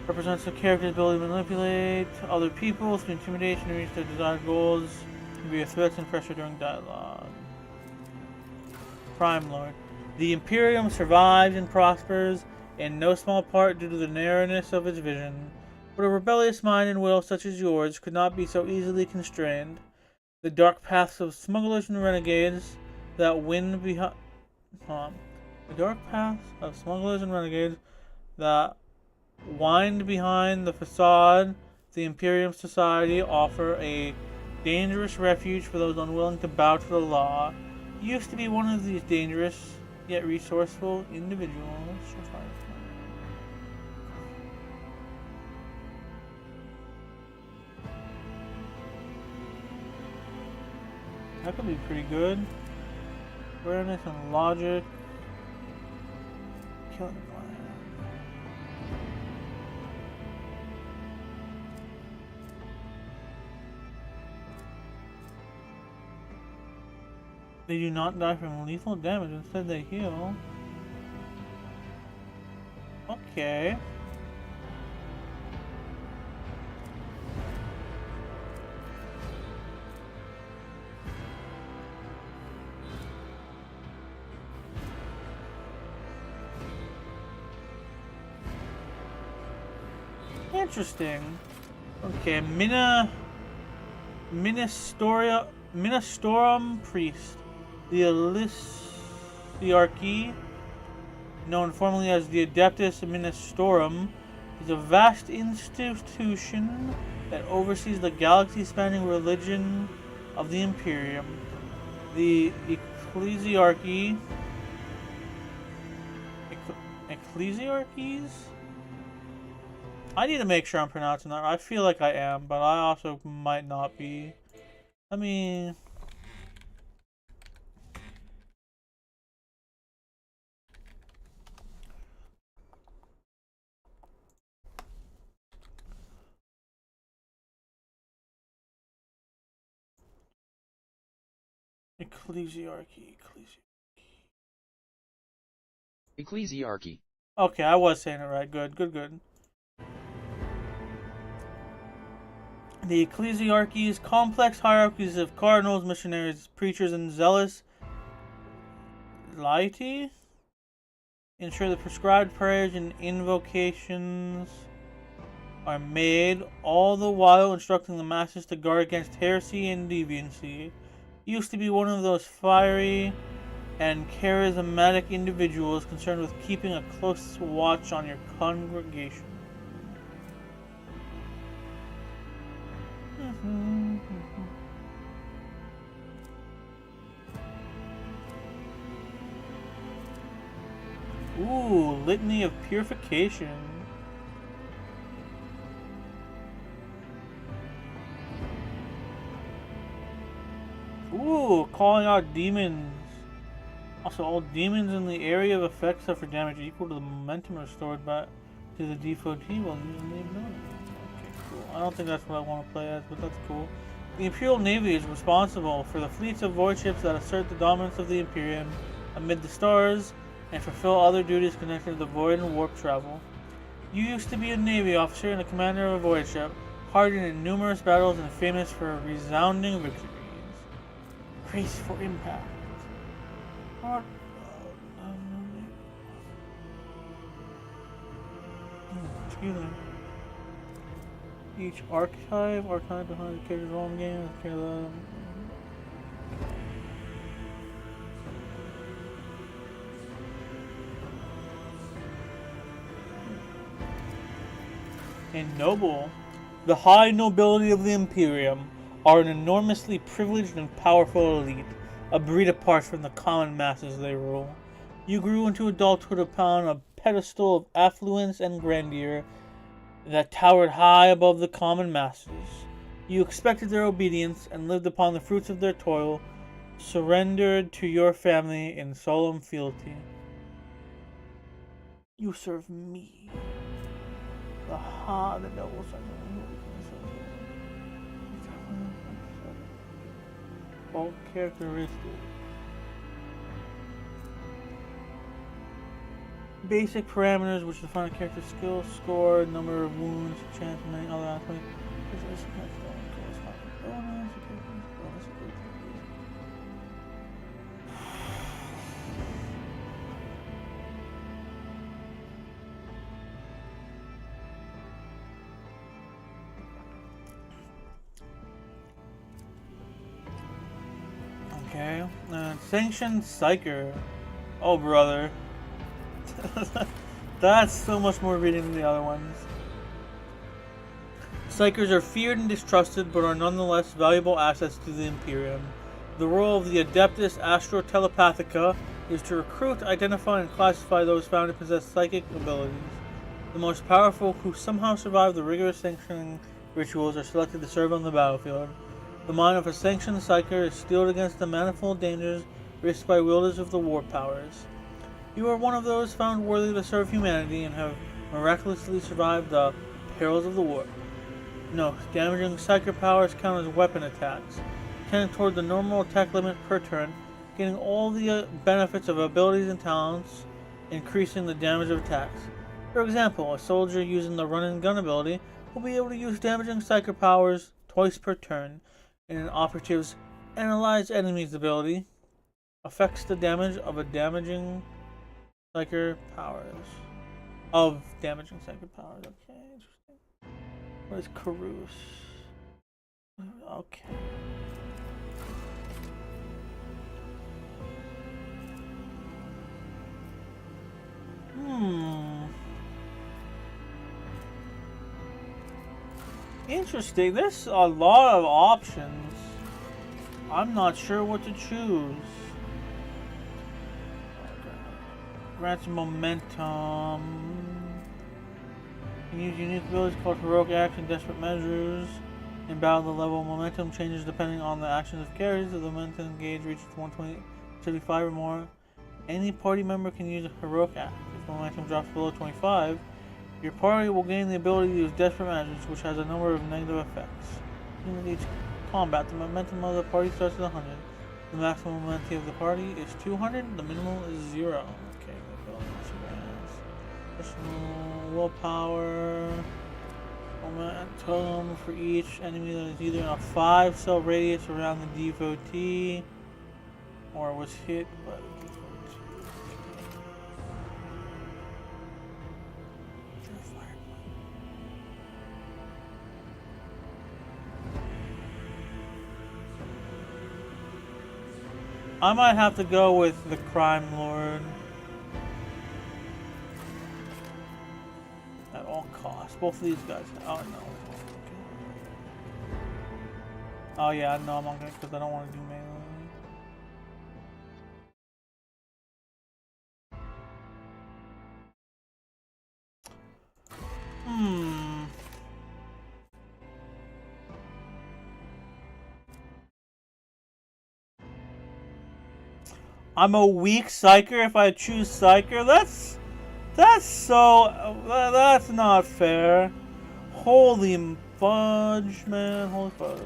Represents the character's ability to manipulate other people through intimidation to reach their desired goals. Can be a threat and pressure during dialogue. Prime Lord. The Imperium survives and prospers, in no small part due to the narrowness of its vision. But a rebellious mind and will such as yours could not be so easily constrained. The dark paths of smugglers and renegades that wind behind. The dark paths of smugglers and renegades that wind behind the facade of the Imperium society offer a dangerous refuge for those unwilling to bow to the law. You used to be one of these dangerous yet resourceful individuals. That could be pretty good. Awareness and logic. Killing the plan. They do not die from lethal damage, instead they heal. Okay. Interesting. Okay, Ministorum Priest. The Elysiarchy, known formerly as the Adeptus Ministorum, is a vast institution that oversees the galaxy-spanning religion of the Imperium. The Ecclesiarchies? I need to make sure I'm pronouncing that right. I feel like I am, but I also might not be. Let me... Ecclesiarchy. Okay, I was saying it right. Good. The Ecclesiarchy's complex hierarchies of cardinals, missionaries, preachers, and zealous laity ensure the prescribed prayers and invocations are made, all the while instructing the masses to guard against heresy and deviancy. Used to be one of those fiery and charismatic individuals concerned with keeping a close watch on your congregation. Ooh, Litany of Purification. Ooh, calling out demons. Also, all demons in the area of effect suffer damage equal to the momentum restored by to the devotee while using the ability. Okay, cool. I don't think that's what I want to play as, but that's cool. The Imperial Navy is responsible for the fleets of void ships that assert the dominance of the Imperium amid the stars and fulfill other duties connected to the void and warp travel. You used to be a Navy officer and a commander of a void ship, hardened in numerous battles and famous for resounding victories. Brace for impact. Excuse me. Each archetype behind the character's own game. And noble. The high nobility of the Imperium are an enormously privileged and powerful elite, a breed apart from the common masses they rule. You grew into adulthood upon a pedestal of affluence and grandeur that towered high above the common masses. You expected their obedience and lived upon the fruits of their toil, surrendered to your family in solemn fealty. You serve me, the noble son. All characteristics. basic parameters which define a character's skill, score, number of wounds, chance, and many other aspects. Okay, Sanctioned Psyker. Oh, brother. That's so much more reading than the other ones. Psykers are feared and distrusted, but are nonetheless valuable assets to the Imperium. The role of the Adeptus Astro-Telepathica is to recruit, identify, and classify those found to possess psychic abilities. The most powerful who somehow survive the rigorous sanctioning rituals are selected to serve on the battlefield. The mind of a sanctioned psyker is steeled against the manifold dangers risked by wielders of the war powers. You are one of those found worthy to serve humanity and have miraculously survived the perils of the war. No, damaging psyker powers count as weapon attacks, tending toward the normal attack limit per turn, getting all the benefits of abilities and talents, increasing the damage of attacks. For example, a soldier using the run and gun ability will be able to use damaging psyker powers twice per turn, and an operative's analyze enemies ability affects the damage of a damaging psyker powers. Okay, interesting. What is Carouse? Okay. Interesting. There's a lot of options. I'm not sure what to choose. Grants momentum. You can use unique abilities called Heroic Acts and Desperate Measures. In battle, the level of momentum changes depending on the actions of carries. If the momentum gauge reaches 175 or more, any party member can use a Heroic Act. If the momentum drops below 25, your party will gain the ability to use Desperate Measures, which has a number of negative effects. In each combat, the momentum of the party starts at 100. The maximum momentum of the party is 200. The minimum is 0. Okay, additional willpower. Momentum for each enemy that is either in a 5-cell radius around the devotee or was hit by the I might have to go with the Crime Lord. At all costs. Both of these guys. Oh, no. Okay. Oh, yeah, no, I'm not gonna, because I don't want to do melee. I'm a weak psyker if I choose psyker. That's not fair. Holy fudge, man. Holy fudge.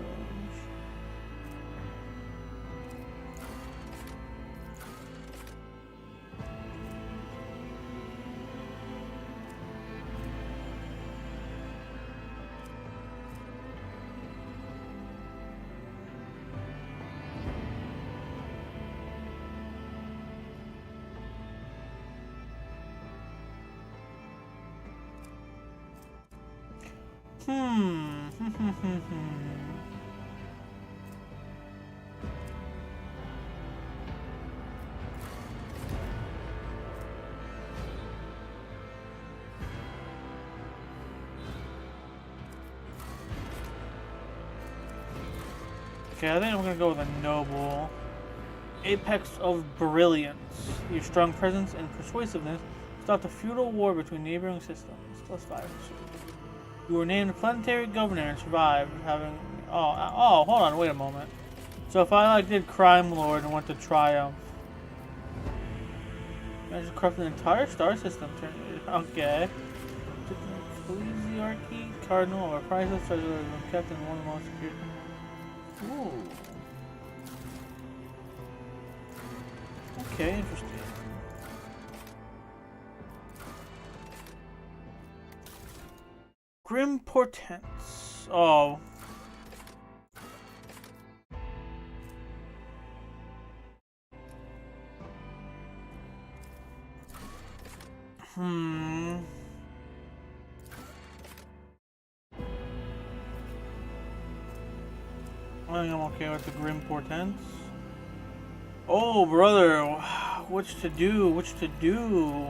Okay, I think I'm gonna go with a noble. Apex of Brilliance. Your strong presence and persuasiveness stopped a feudal war between neighboring systems. +5. You were named planetary governor and survived, having. Oh, hold on, wait a moment. So if I did Crime Lord and went to Triumph, I just corrupt the entire star system. Okay. Ecclesiarchy Cardinal, or priceless treasure that has been kept in one of the most secure. Ooh. Okay, interesting. Grim Portents. Oh. I think I'm okay with the Grim Portents. Oh, brother. Which to do? Which to do?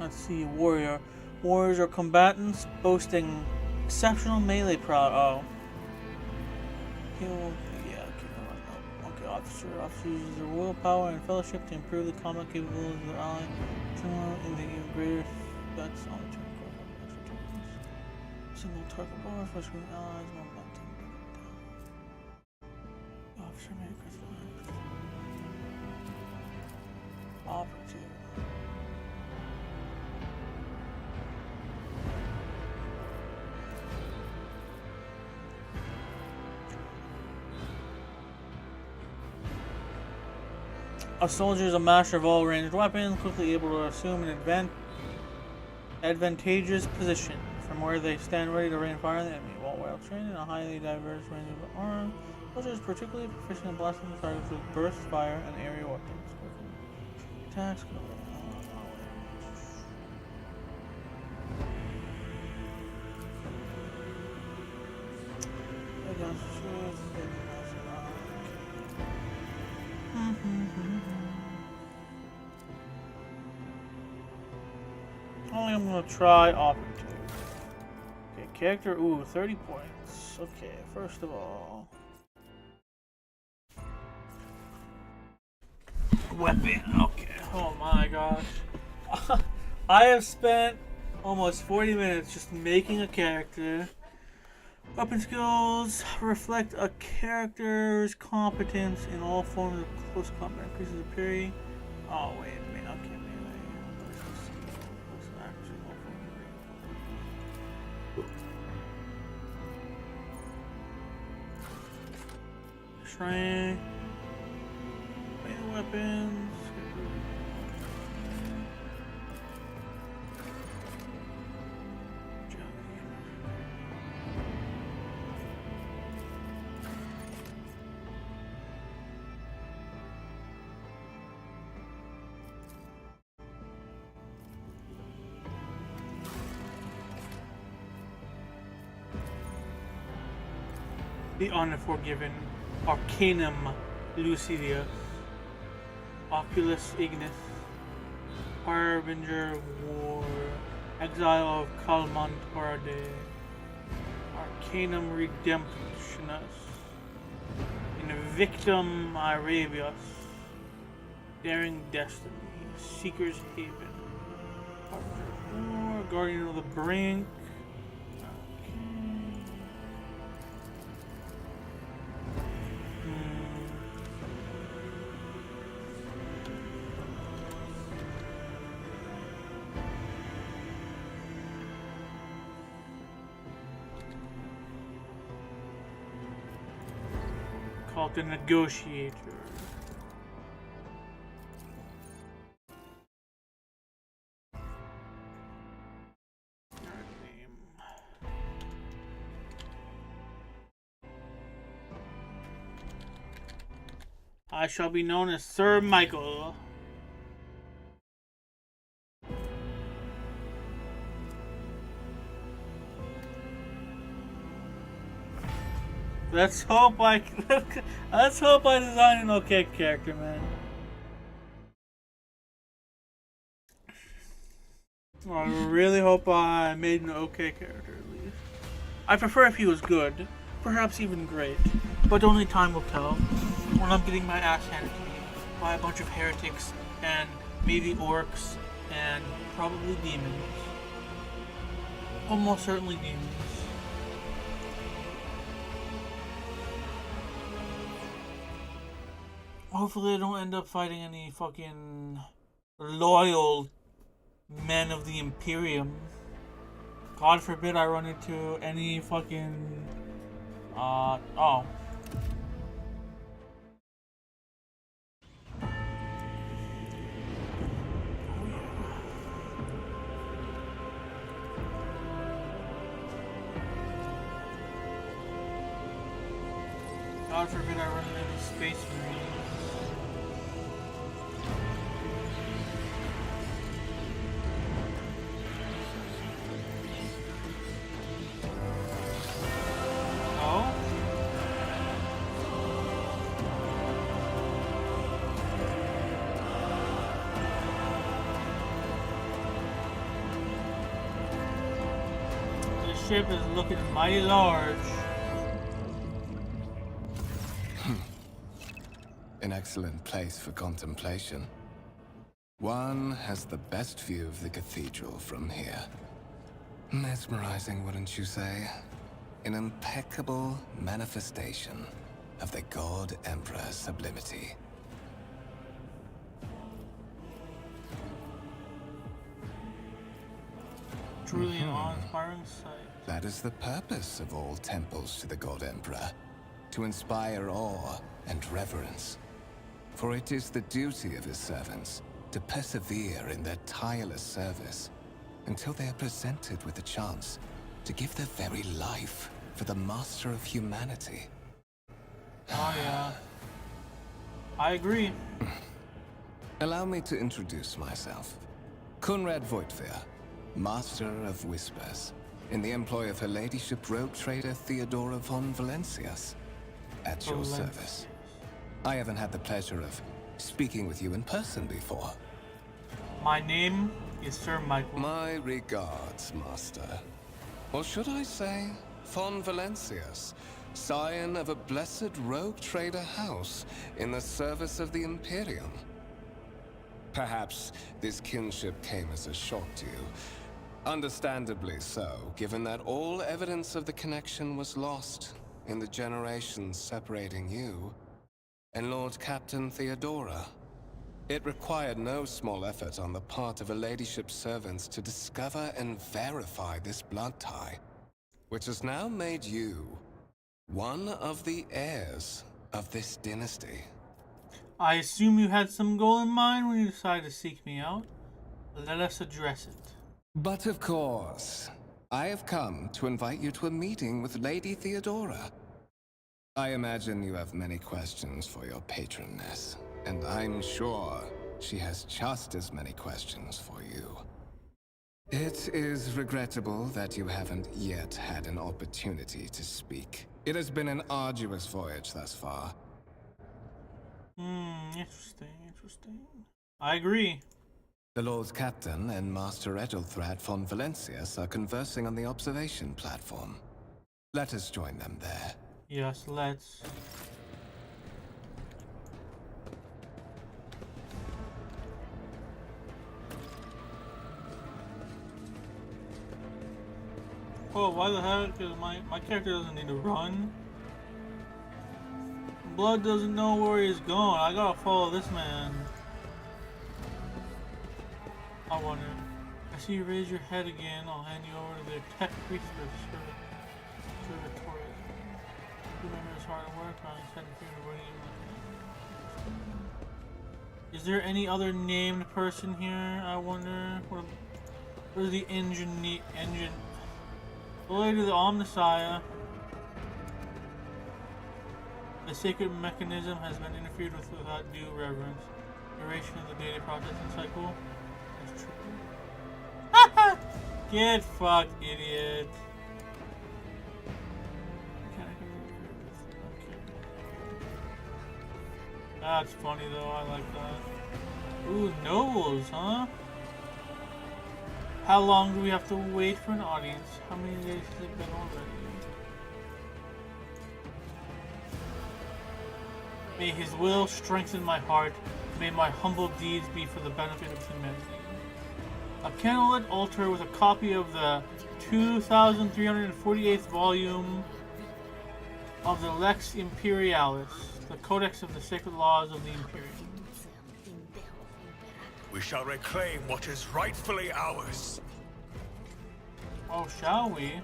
Let's see. Warrior. Warriors are combatants boasting exceptional melee prowess. Oh. Heal. Yeah, okay, officer. Officer uses their royal power and fellowship to improve the combat capabilities of their ally. In the even greater effects on the turn. Single target bar, frustrating allies, momentum. Officer may critical operative. A soldier is a master of all ranged weapons, quickly able to assume an advantageous position from where they stand ready to rain fire on the enemy. While well trained in a highly diverse range of arms, soldiers are particularly proficient in blasting targets with burst fire and aerial weapons. Attacks. Only I'm gonna try operative. Okay, character. Ooh, 30 points. Okay, first of all, weapon. Okay. Oh my gosh. I have spent almost 40 minutes just making a character. Weapon skills reflect a character's competence in all forms of close combat. Increases the parry. Oh wait a minute. Okay, strength. Melee weapons. The Unforgiven, Arcanum Lucidius, Oculus Ignis, Harbinger of War, Exile of Calmont Horade, Arcanum Redemptionus, Invictum Arabius, Daring Destiny, Seeker's Haven, Harbinger of War, Guardian of the Brink, called the Negotiator. I shall be known as Sir Michael. Let's hope I design an okay character, man. I really hope I made an okay character at least. I prefer if he was good, perhaps even great, but only time will tell when I'm getting my ass handed to me by a bunch of heretics and maybe orcs and probably demons. Almost certainly demons. Hopefully I don't end up fighting any fucking loyal men of the Imperium. God forbid I run into any fucking oh. God forbid I run into any space marines. No? This ship is looking mighty large. An excellent place for contemplation. One has the best view of the cathedral from here. Mesmerizing, wouldn't you say? An impeccable manifestation of the God Emperor's sublimity. Truly an awe-inspiring sight. That is the purpose of all temples to the God Emperor. To inspire awe and reverence. For it is the duty of his servants to persevere in their tireless service until they are presented with a chance to give their very life for the master of humanity. Oh yeah. I agree. Allow me to introduce myself. Conrad Voigtveer, Master of Whispers, in the employ of Her Ladyship Rogue Trader Theodora von Valencias. At your service. I haven't had the pleasure of speaking with you in person before. My name is Sir Michael. My regards, Master. Or should I say, von Valencias, scion of a blessed rogue trader house in the service of the Imperium. Perhaps this kinship came as a shock to you. Understandably so, given that all evidence of the connection was lost in the generations separating you and Lord Captain Theodora. It required no small effort on the part of Her Ladyship's servants to discover and verify this blood tie, which has now made you one of the heirs of this dynasty. I assume you had some goal in mind when you decided to seek me out. Let us address it. But of course, I have come to invite you to a meeting with Lady Theodora. I imagine you have many questions for your patroness, and I'm sure she has just as many questions for you. It is regrettable that you haven't yet had an opportunity to speak. It has been an arduous voyage thus far. Interesting. I agree. The Lord Captain and Master Ethelthrat von Valencias are conversing on the observation platform. Let us join them there. Yes, let's. Oh, why the heck? Because my character doesn't need to run. Blood doesn't know where he's going. I gotta follow this man. I wonder. I see you raise your head again. I'll hand you over to the tech priestess for Victoria. Remember his hard work on his head and Is there any other named person here? I wonder. Where's the engine? Related to the Omnissiah. The sacred mechanism has been interfered with without due reverence. Duration of the data processing cycle. That's true. Get fucked, idiot. That's funny though, I like that. Ooh, nobles, huh? How long do we have to wait for an audience? How many days has it been already? May his will strengthen my heart. May my humble deeds be for the benefit of humanity. A candlelit altar with a copy of the 2348th volume of the Lex Imperialis, the Codex of the Sacred Laws of the Imperium. We shall reclaim what is rightfully ours. Oh, shall we?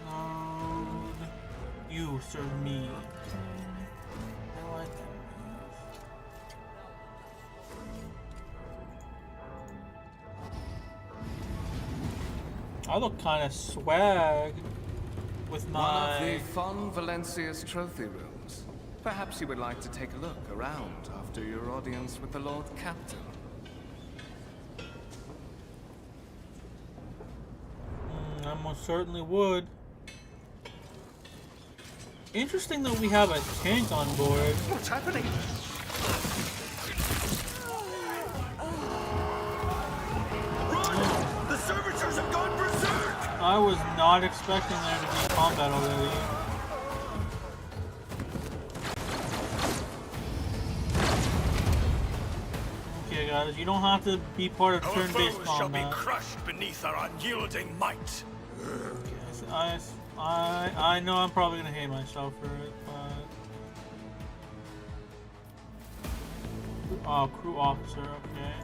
Reload. You serve me. I like that. I look kind of swag with One my... of the Fon Valencia's trophy rooms. Perhaps you would like to take a look around after your audience with the Lord Captain. I most certainly would. Interesting that we have a tank on board. What's happening? Run! The servitors have gone berserk! I was not expecting there to be combat already. Okay, guys, you don't have to be part of Our turn-based foes shall be combat. crushed beneath our unyielding might. I know I'm probably gonna hate myself for it, but... Oh, crew officer, okay.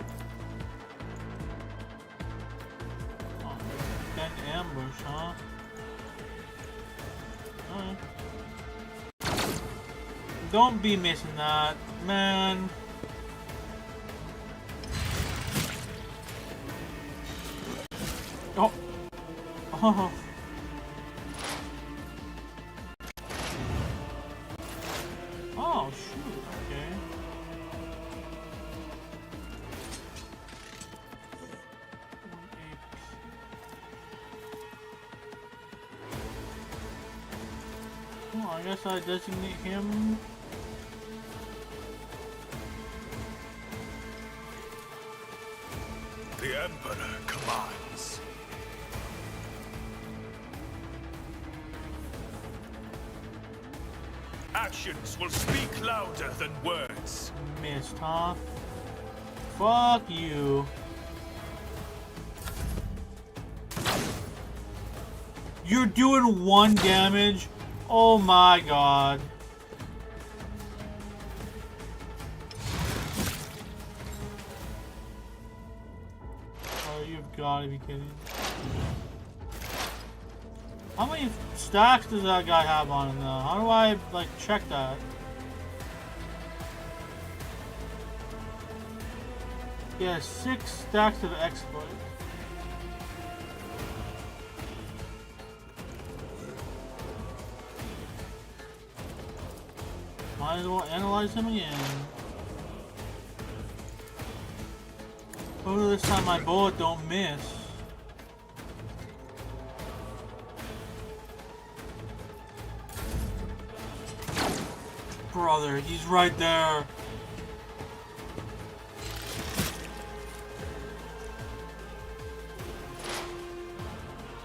Oh, bend ambush, huh? Alright. Don't be missing that, man. Oh. Oh. Oh, shoot, okay. Oh, I guess I designate him. The Emperor commands. Actions will speak louder than words. Missed, huh? Fuck you. You're doing 1 damage? Oh my god. Oh, you've gotta be kidding. How many stacks does that guy have on him now? How do I, like, check that? Yeah, 6 stacks of exploits. Might as well analyze him again. Hopefully this time my bullet don't miss. Brother, he's right there.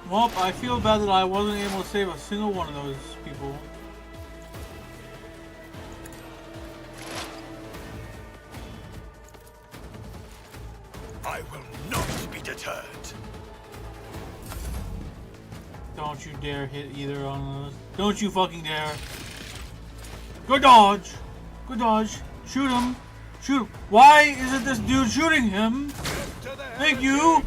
Well, I feel bad that I wasn't able to save a single one of those people. I will not be deterred. Don't you dare hit either on those. Don't you fucking dare. Good dodge. Good dodge. Shoot him. Shoot him. Why isn't this dude shooting him? Thank you.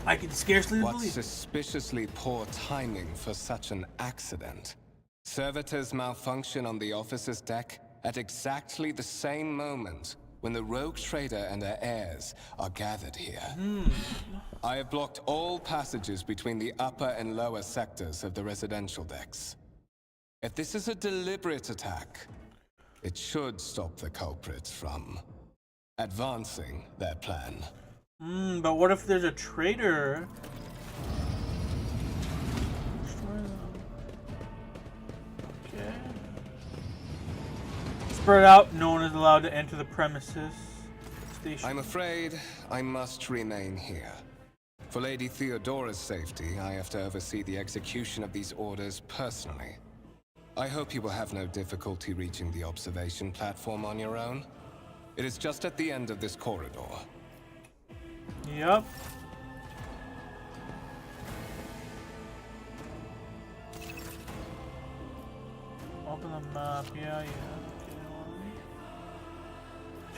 I can scarcely What believe it. suspiciously poor timing for such an accident. Servitors malfunction on the officer's deck at exactly the same moment when the rogue trader and her heirs are gathered here. I have blocked all passages between the upper and lower sectors of the residential decks. If this is a deliberate attack, it should stop the culprits from advancing their plan. But what if there's a traitor? Okay. Spread out, no one is allowed to enter the premises. Station. I'm afraid I must remain here. For Lady Theodora's safety, I have to oversee the execution of these orders personally. I hope you will have no difficulty reaching the observation platform on your own. It is just at the end of this corridor. Yep. Open the map, yeah.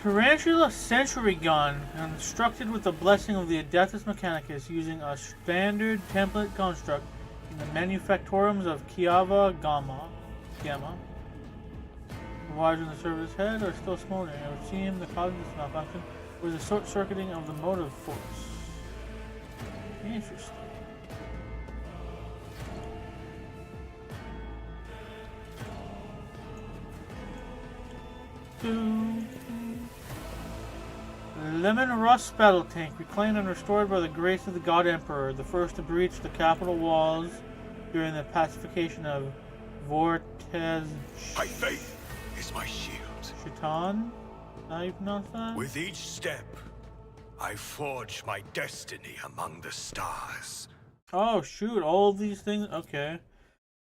Tarantula Sentry Gun, constructed with the blessing of the Adeptus Mechanicus, using a standard template construct in the manufactorums of Kiava Gamma. The wires in the server's head are still smoldering. It would seem the cause of this malfunction was the short-circuiting of the motive force. Interesting. Lemon Rust Battle Tank, reclaimed and restored by the grace of the God Emperor, the first to breach the capital walls during the pacification of Vortez. My faith is my shield. Chitan? How you pronounce that? With each step, I forge my destiny among the stars. Oh shoot, all of these things? Okay.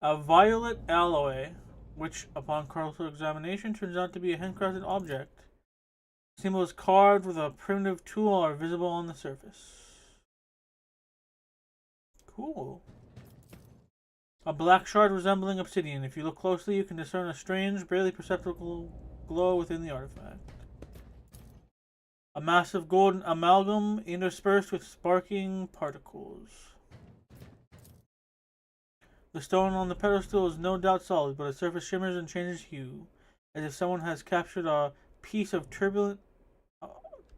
A violet alloy, which upon closer examination turns out to be a handcrafted object. Symbols carved with a primitive tool are visible on the surface. Cool. A black shard resembling obsidian. If you look closely, you can discern a strange, barely perceptible glow within the artifact. A massive golden amalgam interspersed with sparking particles. The stone on the pedestal is no doubt solid, but its surface shimmers and changes hue, as if someone has captured a piece of turbulent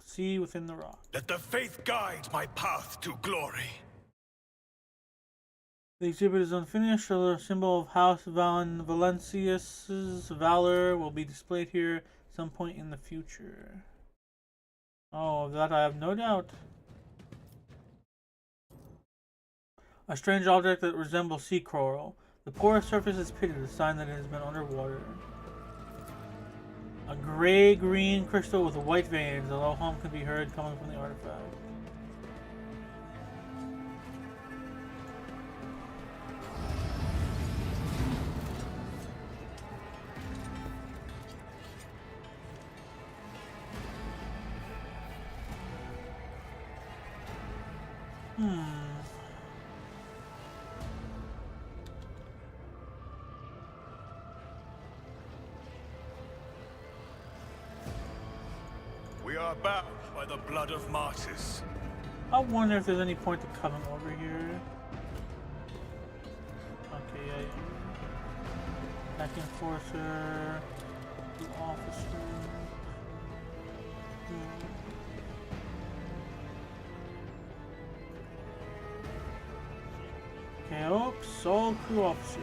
sea within the rock. Let the faith guide my path to glory. The exhibit is unfinished, so the symbol of House Valencius's valor will be displayed here at some point in the future. Oh, of that I have no doubt. A strange object that resembles sea coral. The porous surface is pitted, a sign that it has been underwater. A gray-green crystal with white veins. A low hum can be heard coming from the artifact. We are bound by the blood of martyrs. I wonder if there's any point to coming over here. Okay, yeah. Back enforcer. The officer. Okay, oops, all crew officers.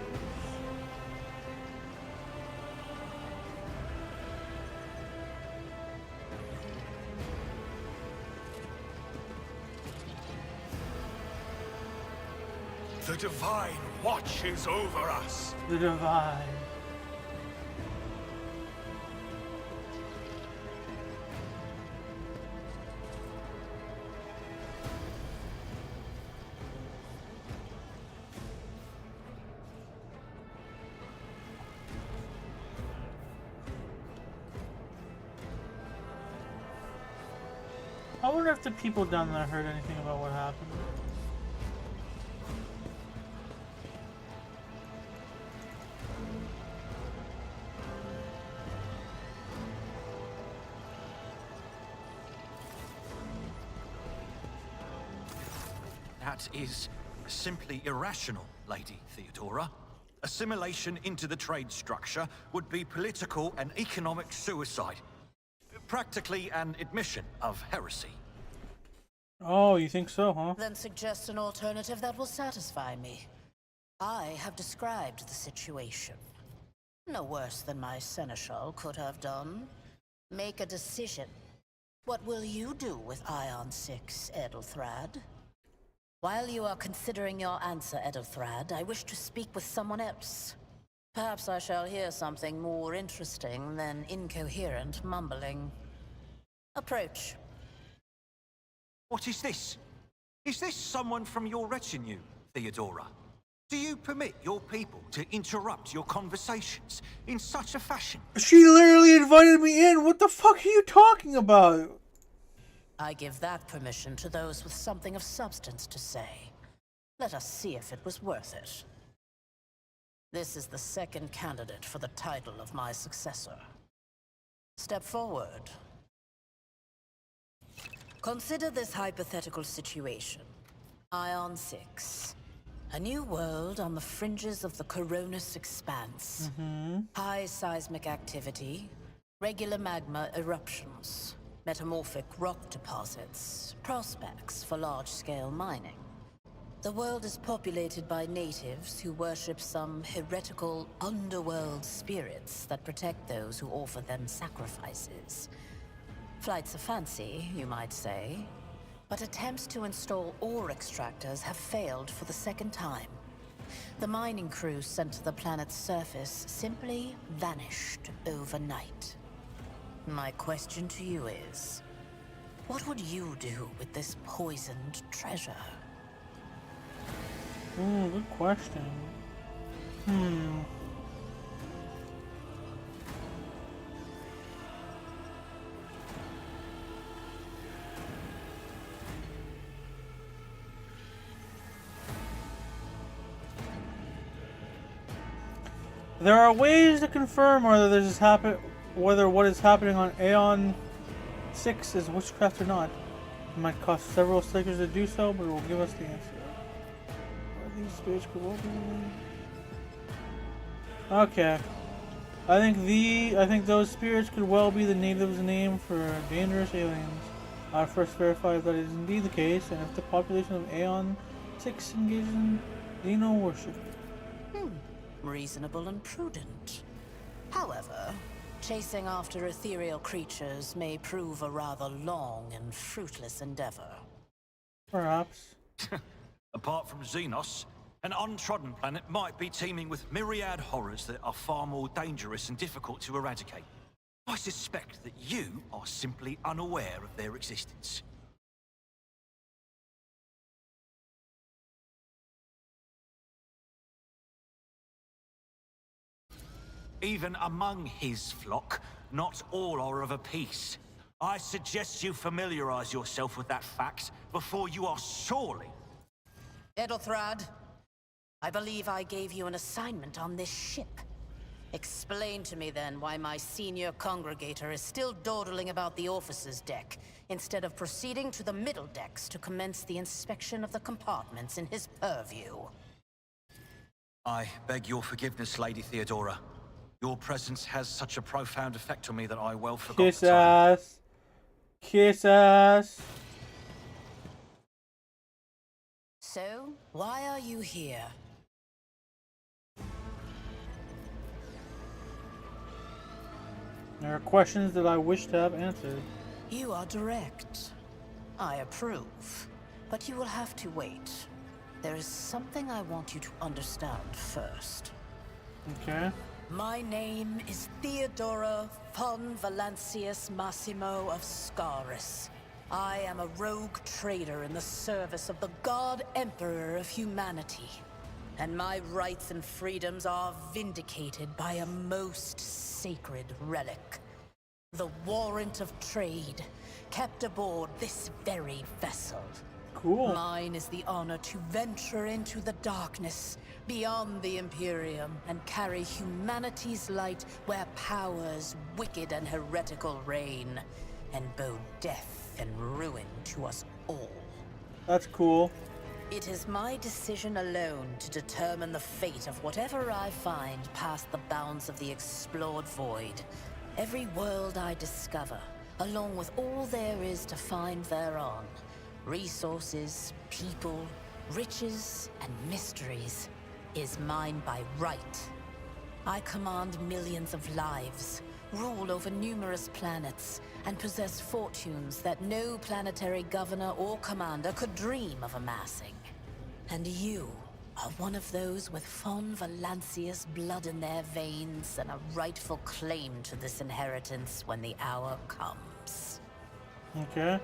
The Divine watches over us. The Divine. I wonder if the people down there heard anything about what happened. That is simply irrational, Lady Theodora. Assimilation into the trade structure would be political and economic suicide. Practically an admission of heresy. Oh, you think so, huh? Then suggest an alternative that will satisfy me. I have described the situation. No worse than my seneschal could have done. Make a decision. What will you do with Ion 6, Edelthrad? While you are considering your answer, Edelthrad, I wish to speak with someone else. Perhaps I shall hear something more interesting than incoherent mumbling. Approach. What is this? Is this someone from your retinue, Theodora? Do you permit your people to interrupt your conversations in such a fashion? She literally invited me in. What the fuck are you talking about? I give that permission to those with something of substance to say. Let us see if it was worth it. This is the second candidate for the title of my successor. Step forward. Consider this hypothetical situation. Ion 6. A new world on the fringes of the Coronis expanse. High seismic activity, regular magma eruptions, metamorphic rock deposits, prospects for large-scale mining. The world is populated by natives who worship some heretical underworld spirits that protect those who offer them sacrifices. Flights of fancy, you might say. But attempts to install ore extractors have failed for the second time. The mining crews sent to the planet's surface simply vanished overnight. My question to you is, what would you do with this poisoned treasure? Good question. There are ways to confirm whether what is happening on Aeon 6 is witchcraft or not. It might cost several stickers to do so, but it will give us the answer. Are these spirits could open? Okay. I think those spirits could well be the natives' name for dangerous aliens. I'll first verify if that is indeed the case, and if the population of Aeon 6 engages in Xeno worship. Reasonable and prudent. However, chasing after ethereal creatures may prove a rather long and fruitless endeavor. Perhaps. Apart from Xenos, an untrodden planet might be teeming with myriad horrors that are far more dangerous and difficult to eradicate. I suspect that you are simply unaware of their existence. Even among his flock, not all are of a piece. I suggest you familiarize yourself with that fact before you are sorely... Edelthrad, I believe I gave you an assignment on this ship. Explain to me then why my senior congregator is still dawdling about the officer's deck, instead of proceeding to the middle decks to commence the inspection of the compartments in his purview. I beg your forgiveness, Lady Theodora. Your presence has such a profound effect on me that I well forgot Kiss the time. ass. Kiss ass. So, why are you here? There are questions that I wish to have answered. You are direct. I approve. But you will have to wait. There is something I want you to understand first. Okay. My name is Theodora von Valancius Massimo of Scaris. I am a rogue trader in the service of the God Emperor of humanity. And my rights and freedoms are vindicated by a most sacred relic. The warrant of trade, kept aboard this very vessel. Cool. Mine is the honor to venture into the darkness, beyond the Imperium, and carry humanity's light where powers wicked and heretical reign, and bow death and ruin to us all. That's cool. It is my decision alone to determine the fate of whatever I find past the bounds of the explored void. Every world I discover, along with all there is to find thereon. Resources, people, riches, and mysteries is mine by right. I command millions of lives, rule over numerous planets, and possess fortunes that no planetary governor or commander could dream of amassing. And you are one of those with von Valancius blood in their veins and a rightful claim to this inheritance when the hour comes. Okay.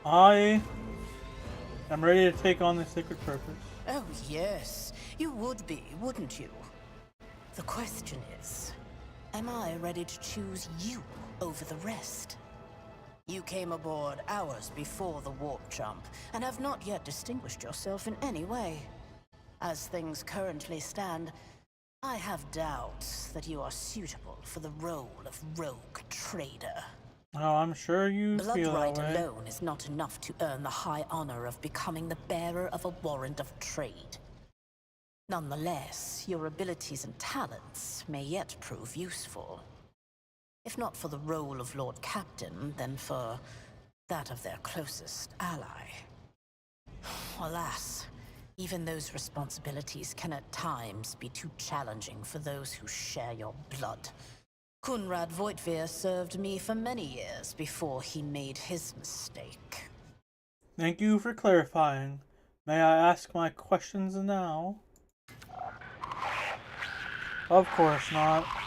I am ready to take on the sacred purpose. Oh yes, you would be, wouldn't you? The question is, am I ready to choose you over the rest? You came aboard hours before the warp jump, and have not yet distinguished yourself in any way. As things currently stand, I have doubts that you are suitable for the role of rogue trader. Oh, I'm sure you feel that Bloodright way. alone is not enough to earn the high honor of becoming the bearer of a warrant of trade. Nonetheless, your abilities and talents may yet prove useful. If not for the role of Lord Captain, then for that of their closest ally. Alas, Even those responsibilities can at times be too challenging for those who share your blood. Kunrad Voitvir served me for many years before he made his mistake. Thank you for clarifying. May I ask my questions now? Of course not. I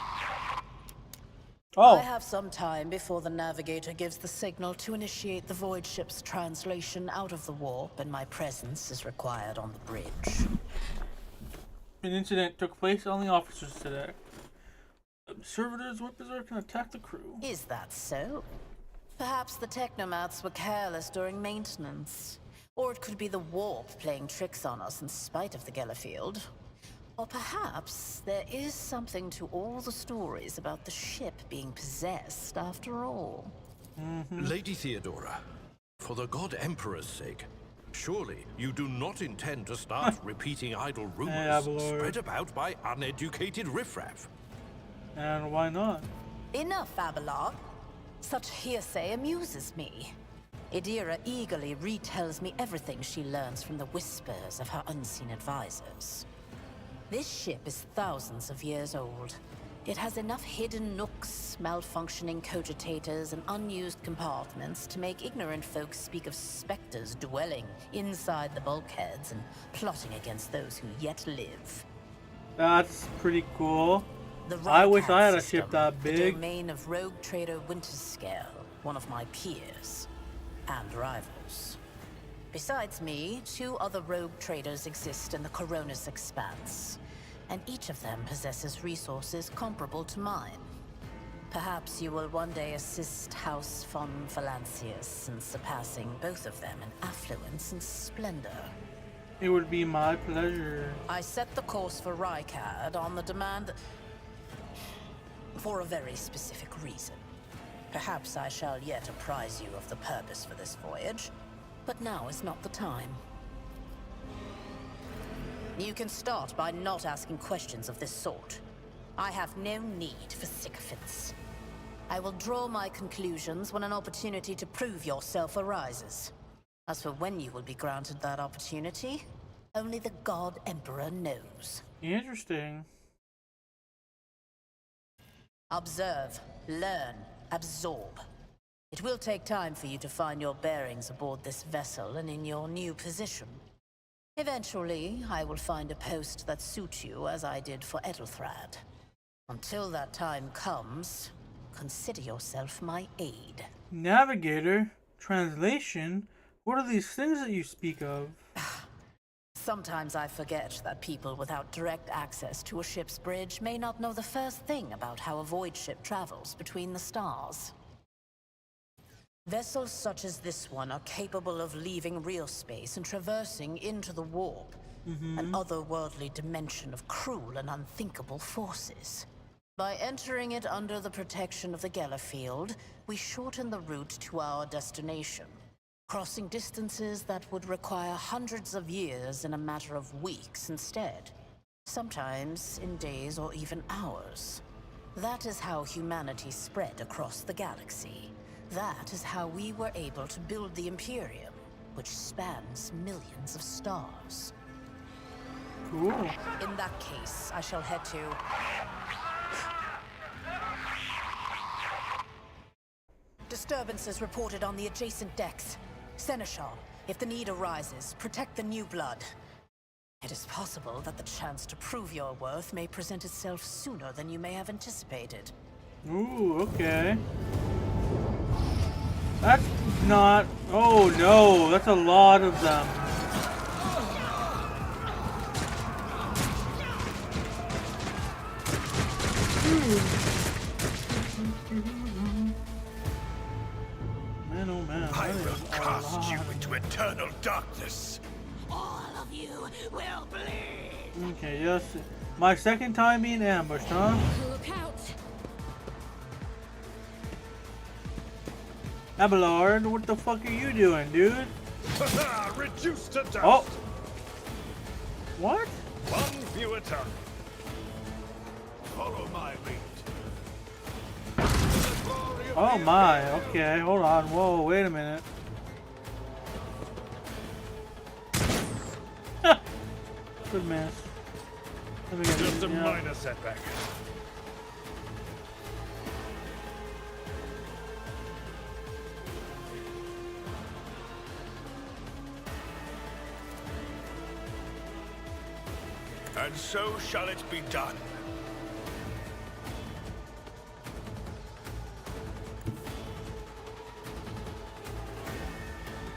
Oh, have some time before the navigator gives the signal to initiate the void ship's translation out of the warp, and my presence is required on the bridge. an incident took place on the officers today. Servitors went berserk and attacked the crew. Is that so? Perhaps the technomats were careless during maintenance. Or it could be the warp playing tricks on us in spite of the Gellerfield. Or perhaps there is something to all the stories about the ship being possessed after all. Lady Theodora, for the God Emperor's sake, surely you do not intend to start repeating idle rumors Abelard. spread about by uneducated riffraff. And why not? Enough, Abelard. Such hearsay amuses me. Idira eagerly retells me everything she learns from the whispers of her unseen advisors. This ship is thousands of years old. It has enough hidden nooks, malfunctioning cogitators, and unused compartments to make ignorant folks speak of specters dwelling inside the bulkheads and plotting against those who yet live. That's pretty cool. The I wish Rycat I had a system, ship that the big. domain of rogue trader Winterscale, one of my peers and rivals. Besides me, 2 other rogue traders exist in the Coronis Expanse, and each of them possesses resources comparable to mine. Perhaps you will one day assist House von Valancius in surpassing both of them in affluence and splendor. It would be my pleasure. I set the course for Rykad on the demand for a very specific reason. Perhaps I shall yet apprise you of the purpose for this voyage, but now is not the time. You can start by not asking questions of this sort. I have no need for sycophants. I will draw my conclusions when an opportunity to prove yourself arises. As for when you will be granted that opportunity, only the God Emperor knows. Interesting. Observe, learn, absorb. It will take time for you to find your bearings aboard this vessel and in your new position. Eventually, I will find a post that suits you as I did for Edelthrad. Until that time comes, consider yourself my aide. Navigator? Translation? What are these things that you speak of? Sometimes I forget that people without direct access to a ship's bridge may not know the first thing about how a void ship travels between the stars. Vessels such as this one are capable of leaving real space and traversing into the warp, an otherworldly dimension of cruel and unthinkable forces. By entering it under the protection of the Gellerfield, we shorten the route to our destination, crossing distances that would require hundreds of years in a matter of weeks instead. Sometimes in days or even hours. That is how humanity spread across the galaxy. That is how we were able to build the Imperium, which spans millions of stars. Cool. In that case, I shall head to... Disturbances reported on the adjacent decks. Seneschal, if the need arises, protect the new blood. It is possible that the chance to prove your worth may present itself sooner than you may have anticipated. Ooh, okay. That's not... Oh no, that's a lot of them. Man, oh man. I that will is a cast you lot. into eternal darkness. All of you will bleed! Okay, yes. My second time being ambushed, huh? Look out! Abelard, what the fuck are you doing, dude? Reduced to dust. Oh! What? One fewer turn. Follow my lead. Oh my, okay, hold on. Whoa, wait a minute. Good miss. Let me get Just a yeah. minor setback. And so shall it be done.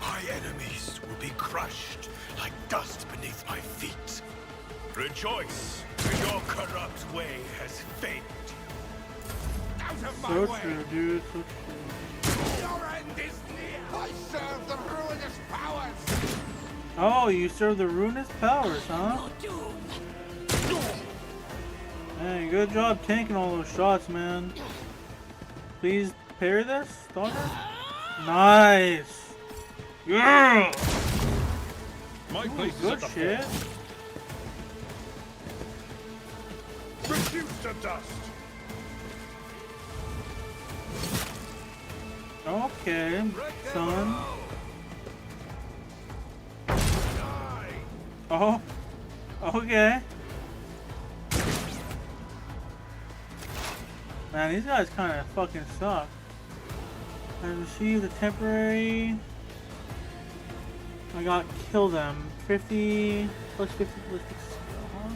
My enemies will be crushed like dust beneath my feet. Rejoice, for your corrupt way has failed. Out of my So way! true, dude. So true. Your end is near! I serve the ruinous powers! Oh, you serve the ruinous powers, huh? Hey, good job tanking all those shots, man. Please parry this, daughter? Nice! Yeah! My Ooh, place is good at the shit. Reduced to dust! Okay, son. Die! Oh, okay. Man, these guys kind of fucking suck. I received a temporary. I got kill them. 50 plus 50 ballistic skill, huh?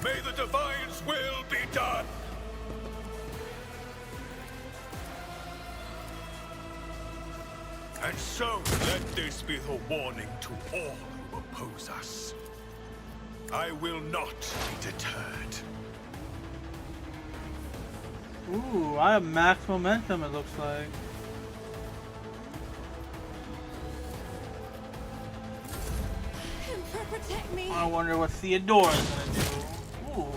May the Divine's will be done! And so, let this be the warning to all who oppose us. I will not be deterred. Ooh, I have max momentum, it looks like. Emperor, protect me! I wonder what Theodora's gonna do. Ooh.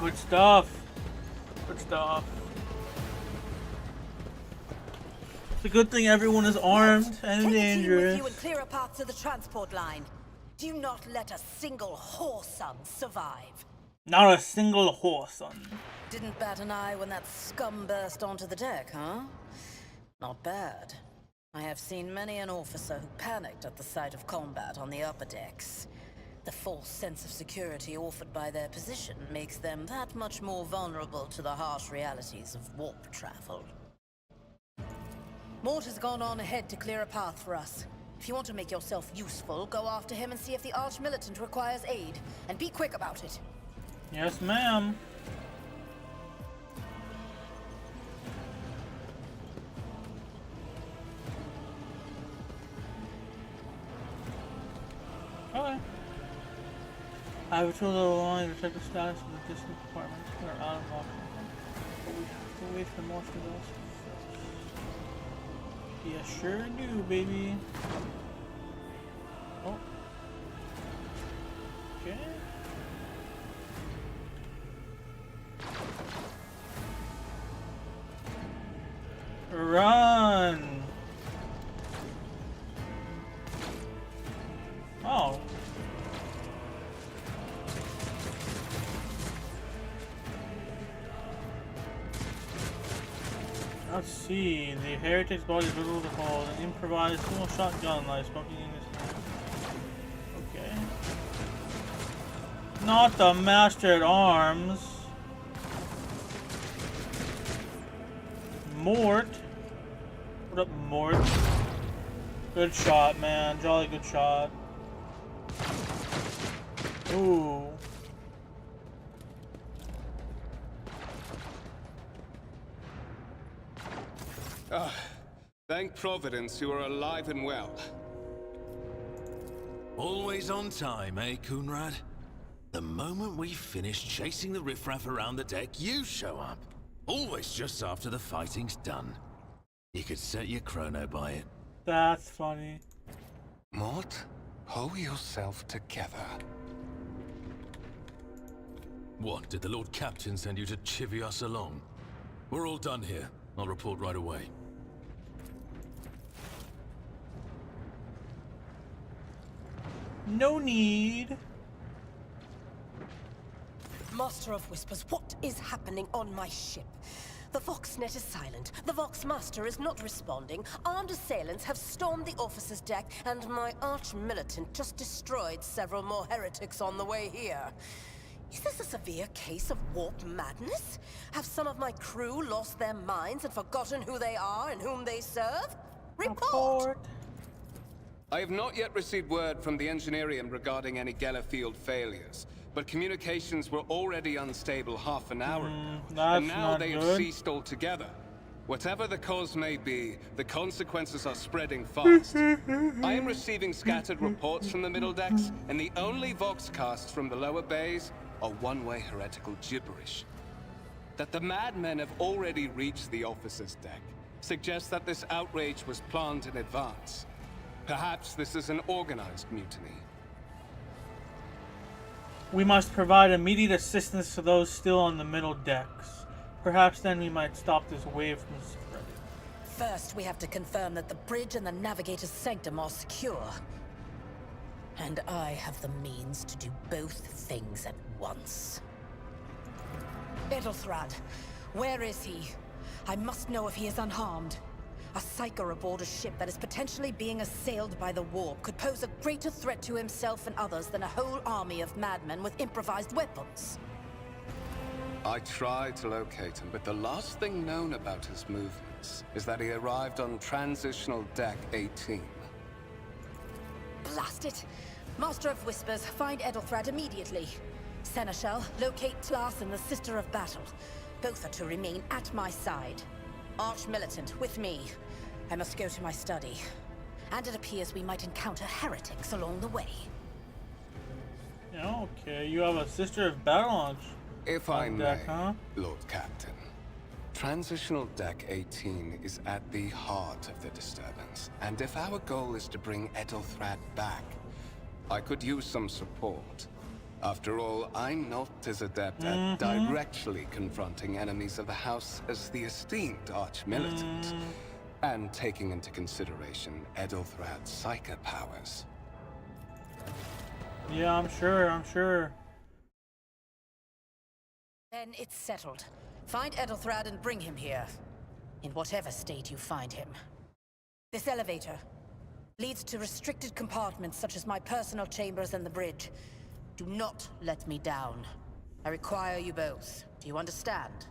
Good stuff. Good stuff. It's a good thing everyone is armed and Take the team with dangerous. you and clear a path to the transport line. Do not let a single whoreson survive. Not a single horse on. Didn't bat an eye when that scum burst onto the deck, huh? Not bad. I have seen many an officer who panicked at the sight of combat on the upper decks. The false sense of security offered by their position makes them that much more vulnerable to the harsh realities of warp travel. Mort has gone on ahead to clear a path for us. If you want to make yourself useful, go after him and see if the Arch-Militant requires aid. And be quick about it. Yes, ma'am. Okay. I have told the line to check the status of the distant compartments that are out of lockdown. But we have to wait for more for those. Yeah, sure do, baby. Oh. Okay. Run! Oh. Let's see. The heretic's body is riddled with holes. An improvised single shot gun lies smoking in his hand. Okay. Not the master at arms. Mort. What up, Mort? Good shot, man. Jolly good shot. Ooh. Thank Providence you are alive and well. Always on time, eh, Coonrad? The moment we finish chasing the riffraff around the deck, you show up. Always just after the fighting's done. You could set your chrono by it. That's funny. Mort, pull yourself together. What, did the Lord Captain send you to chivvy us along? We're all done here. I'll report right away. No need. Mort Master of Whispers, what is happening on my ship? The Voxnet is silent. The Voxmaster is not responding. Armed assailants have stormed the officer's deck, and my arch-militant just destroyed several more heretics on the way here. Is this a severe case of warp madness? Have some of my crew lost their minds and forgotten who they are and whom they serve? Report! I have not yet received word from the Engineerium regarding any Gellerfield failures, but communications were already unstable half an hour ago, and now they have ceased altogether. Whatever the cause may be, the consequences are spreading fast. I am receiving scattered reports from the middle decks, and the only voxcasts from the lower bays are one-way heretical gibberish. That the madmen have already reached the officer's deck suggests that this outrage was planned in advance. Perhaps this is an organized mutiny. We must provide immediate assistance to those still on the middle decks. Perhaps then we might stop this wave from spreading. First, we have to confirm that the bridge and the navigator's sanctum are secure. And I have the means to do both things at once. Edelthrad, where is he? I must know if he is unharmed. A psyker aboard a ship that is potentially being assailed by the warp could pose a greater threat to himself and others than a whole army of madmen with improvised weapons. I tried to locate him, but the last thing known about his movements is that he arrived on Transitional Deck 18. Blast it! Master of Whispers, find Edelthrad immediately. Seneschal, locate Tlas and the Sister of Battle. Both are to remain at my side. Arch-militant, with me. I must go to my study. And it appears we might encounter heretics along the way. Yeah, okay, you have a Sister of Battle launch. If I may, deck, huh? Lord Captain. Transitional Deck 18 is at the heart of the disturbance, and if our goal is to bring Edelthrad back, I could use some support. After all, I'm not as adept at directly confronting enemies of the House as the esteemed Arch-Militant, and taking into consideration Edelthrad's psychic powers. Yeah, I'm sure. Then it's settled. Find Edelthrad and bring him here. In whatever state you find him. This elevator leads to restricted compartments such as my personal chambers and the bridge. Do not let me down. I require you both. Do you understand?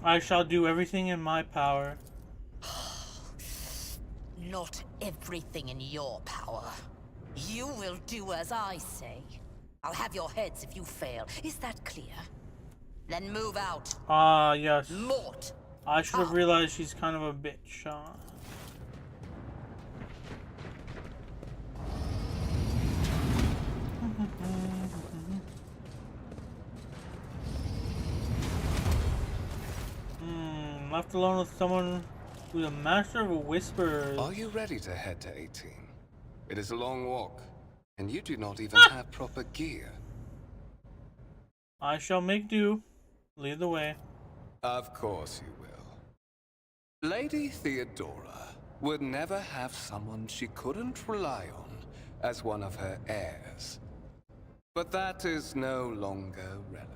I shall do everything in my power. Not everything in your power. You will do as I say. I'll have your heads if you fail. Is that clear? Then move out. Ah, yes. Mort. I should have realized she's kind of a bitch, huh? Left alone with someone who's a master of whispers. Are you ready to head to 18? It is a long walk, and you do not even have proper gear. I shall make do. Lead the way. Of course you will. Lady Theodora would never have someone she couldn't rely on as one of her heirs. But that is no longer relevant.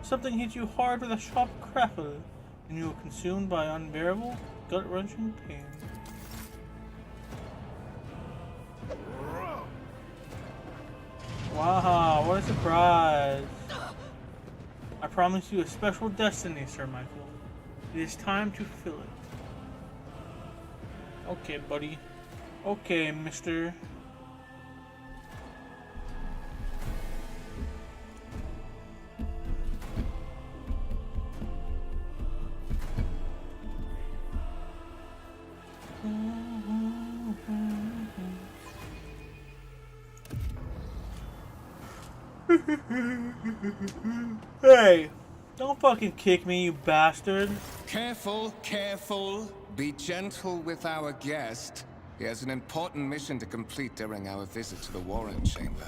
Something hit you hard with a sharp crackle, and you were consumed by unbearable, gut-wrenching pain. Wow, what a surprise. I promise you a special destiny, Sir Michael. It is time to fill it. Okay, buddy. Okay, mister. Hey, don't fucking kick me, you bastard. Careful, careful. Be gentle with our guest. He has an important mission to complete during our visit to the Warren Chamber.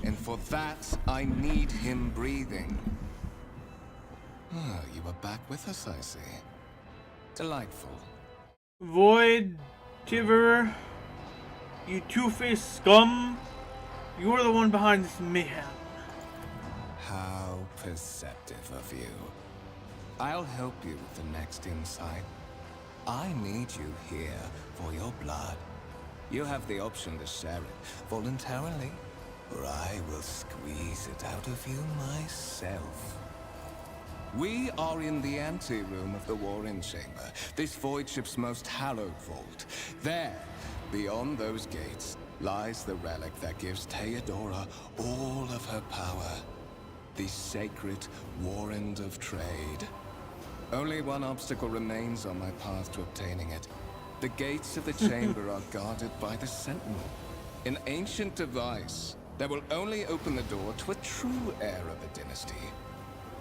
And for that, I need him breathing. Ah, you are back with us, I see. Delightful. Void Tiver. You two-faced scum! You're the one behind this mayhem. How perceptive of you. I'll help you with the next insight. I need you here for your blood. You have the option to share it voluntarily, or I will squeeze it out of you myself. We are in the anteroom of the Warring Chamber, this void ship's most hallowed vault. There, beyond those gates, lies the relic that gives Theodora all of her power. The sacred Warrant of Trade. Only one obstacle remains on my path to obtaining it. The gates of the chamber are guarded by the Sentinel. An ancient device that will only open the door to a true heir of the dynasty.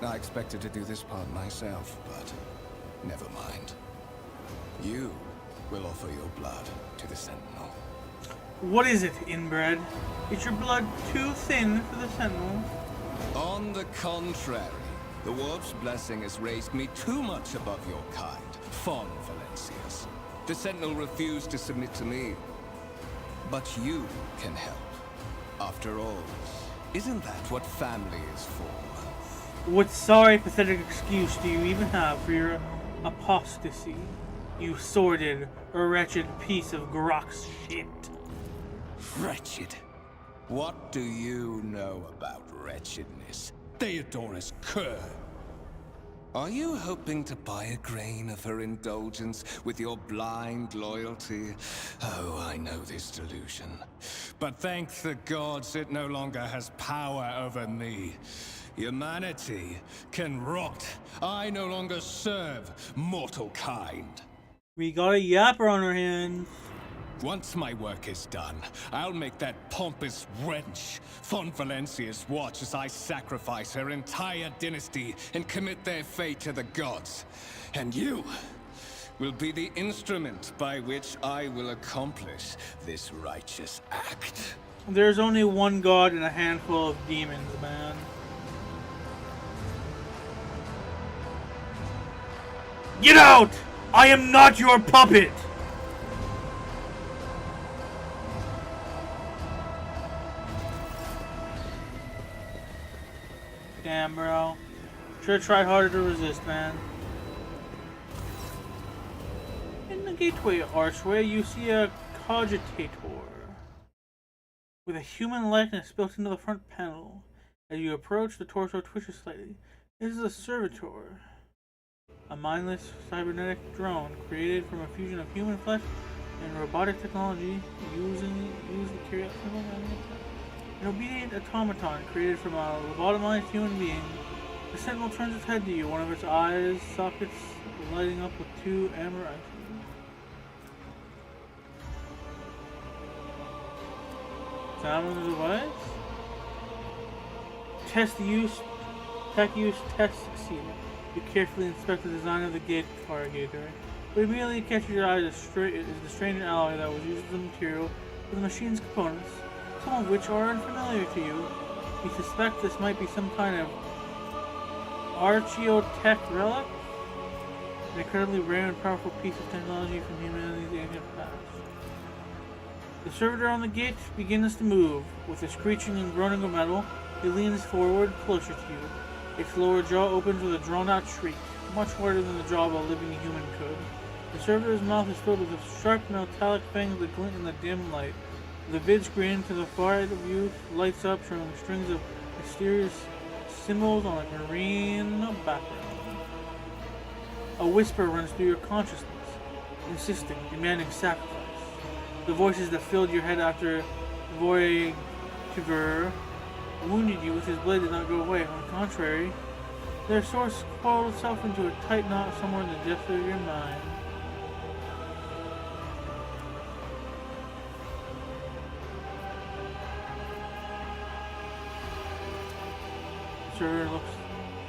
I expected to do this part myself, but never mind. You will offer your blood to the Sentinel. What is it, inbred? Is your blood too thin for the Sentinel? On the contrary, the Warp's blessing has raised me too much above your kind, Fon Valencius. The Sentinel refused to submit to me. But you can help. After all, isn't that what family is for? What sorry, pathetic excuse do you even have for your apostasy? You sordid, wretched piece of Grok's shit. Wretched? What do you know about wretchedness? Theodora's cur. Are you hoping to buy a grain of her indulgence with your blind loyalty? Oh, I know this delusion. But thank the gods it no longer has power over me. Humanity can rot. I no longer serve mortal kind. We got a yapper on our hands. Once my work is done, I'll make that pompous wench, Fon Valencius, watch as I sacrifice her entire dynasty and commit their fate to the gods. And you will be the instrument by which I will accomplish this righteous act. There's only one god and a handful of demons, man. Get out! I am not your puppet! Damn, bro. Should've tried harder to resist, man. In the gateway archway, you see a cogitator with a human likeness built into the front panel. As you approach, the torso twitches slightly. This is a servitor, a mindless cybernetic drone created from a fusion of human flesh and robotic technology used to carry out simple manual tasks. An obedient automaton created from a lobotomized human being. The Sentinel turns its head to you, one of its eyes sockets lighting up with two amber eyes. Sound of the device? Tech use test succeeded. You carefully inspect the design of the gate corrugator. What immediately catches your eye is the strange alloy that was used as a material for the machine's components, some of which are unfamiliar to you. You suspect this might be some kind of archaeotech relic, an incredibly rare and powerful piece of technology from humanity's ancient past. The servitor on the gate begins to move. With a screeching and groaning of metal, it leans forward, closer to you. Its lower jaw opens with a drawn-out shriek, much wider than the jaw of a living human could. The servitor's mouth is filled with sharp metallic fangs that glint in the dim light. The vid screen to the far right of you lights up, showing strings of mysterious symbols on a marine background. A whisper runs through your consciousness, insisting, demanding sacrifice. The voices that filled your head after Voyager wounded you with his blade did not go away. On the contrary, their source coiled itself into a tight knot somewhere in the depths of your mind. The server looks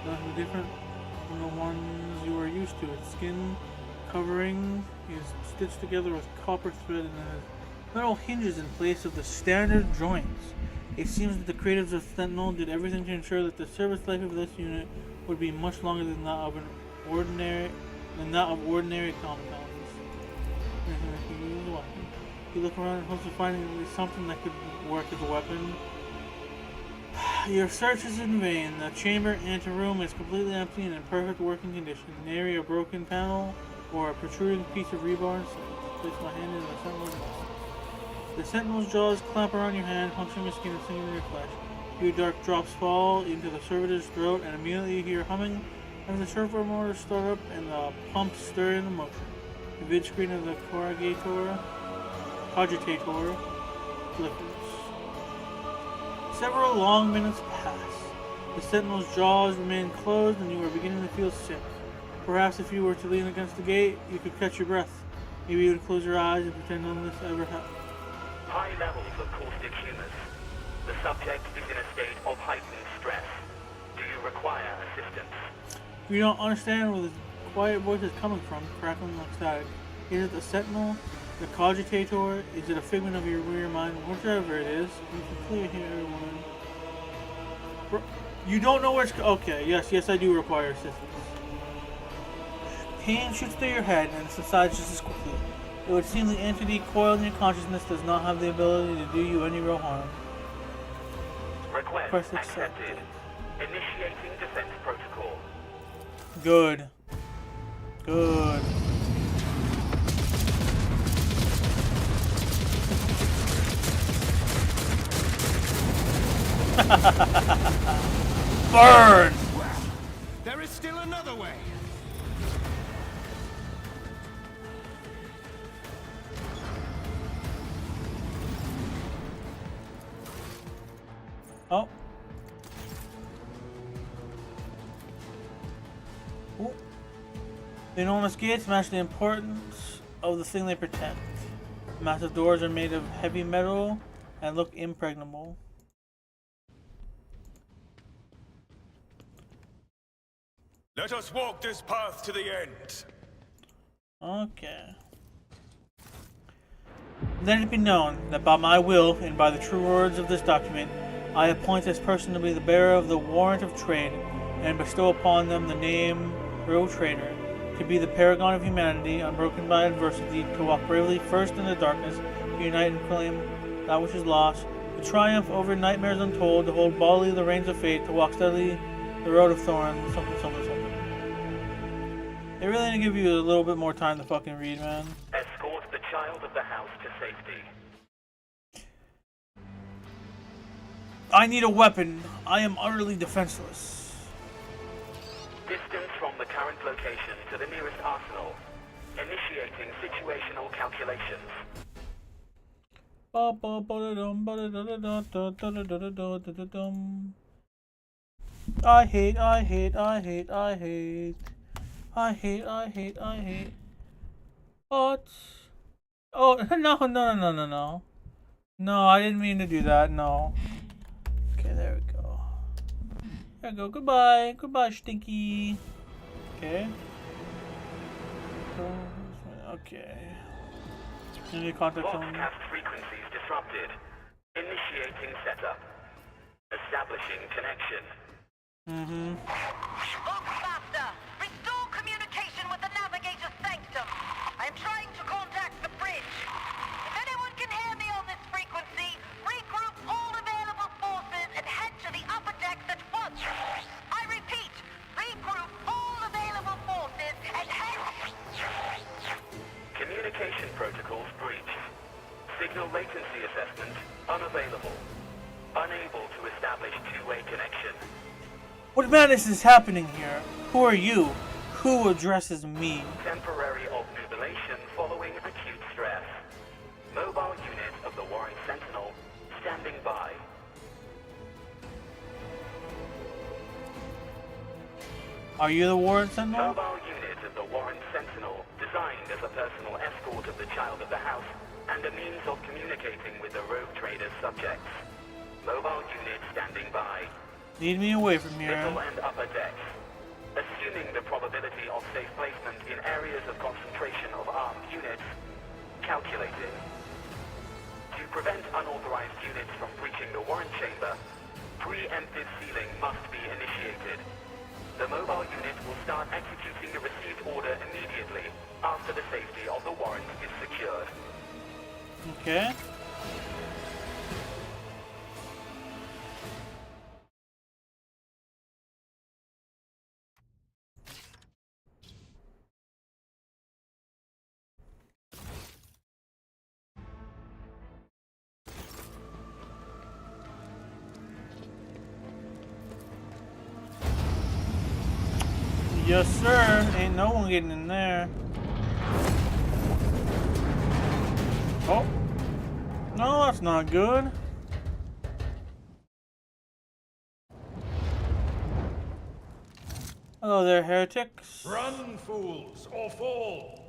nothing different from the ones you were used to. Its skin covering is stitched together with copper thread and has metal hinges in place of the standard joints. It seems that the creators of Sentinel did everything to ensure that the service life of this unit would be much longer than that of ordinary automatons. You look around in hopes of finding at least something that could work as a weapon. Your search is in vain. The chamber anteroom is completely empty and in perfect working condition. Nary a broken panel or a protruding piece of rebar. So place my hand in the sentinel's mouth. The sentinel's jaws clamp around your hand, puncturing your skin and sinking your flesh. Few dark drops fall into the servitor's throat, and immediately you hear humming as the servo motors start up and the pumps stir into motion. The vid screen of the cogitator flickers. Several long minutes pass. The sentinel's jaws remain closed, and you are beginning to feel sick. Perhaps if you were to lean against the gate, you could catch your breath. Maybe you would close your eyes and pretend none of this ever happened. High levels of caustic humus. The subject is in a state of heightened stress. Do you require assistance? You don't understand where this quiet voice is coming from, crackling like static. Is it the sentinel? The cogitator? Is it a figment of your weird mind? Whichever it is, you can clearly hear everyone. You don't know where it's... Okay, yes, I do require assistance. Pain shoots through your head and subsides just as quickly. It would seem the entity coiled in your consciousness does not have the ability to do you any real harm. Request accepted. Initiating defense protocol. Good. Good. Burn! There is still another way. Oh. Ooh. The enormous gates match the importance of the thing they protect. Massive doors are made of heavy metal and look impregnable. Let us walk this path to the end. Okay. Let it be known that by my will and by the true words of this document, I appoint this person to be the bearer of the warrant of trade and bestow upon them the name Rogue Trader, to be the paragon of humanity, unbroken by adversity, to walk bravely first in the darkness, to unite and claim that which is lost, to triumph over nightmares untold, to hold boldly the reins of fate, to walk steadily the road of thorns, something. They really need to give you a little bit more time to fucking read, man. Escort the child of the house to safety. I need a weapon. I am utterly defenseless. Distance from the current location to the nearest arsenal. Initiating situational calculations. I hate. What? Oh, no. No, I didn't mean to do that, no. Okay, there we go. There we go, goodbye. Goodbye, Stinky. Okay. Okay. Any contact on... Broadcast frequencies disrupted. Initiating setup. Establishing connection. Faster! Restore communication with the navigator's sanctum. I am trying to contact the bridge. If anyone can hear me on this frequency, regroup all available forces and head to the upper decks at once. I repeat, regroup all available forces and head... Communication protocols breached. Signal latency assessment unavailable. Unable to establish two-way connection. What madness is happening here? Who are you? Who addresses me? Temporary obnubilation following acute stress. Mobile unit of the Warren Sentinel standing by. Are you the Warren Sentinel? Mobile unit of the Warren Sentinel, designed as a personal escort of the child of the house and a means of communicating with the Rogue Trader's subjects. Mobile unit standing by. Lead me away from here. Middle and upper decks. Assuming the probability of safe placement in areas of concentration of armed units, calculated. To prevent unauthorized units from breaching the Warren Chamber, preemptive sealing must be initiated. The mobile unit will start executing the received order immediately after the safety of the warrant is secured. Okay. Yes, sir. Ain't no one getting in there. Oh. No, that's not good. Hello there, heretics. Run, fools, or fall!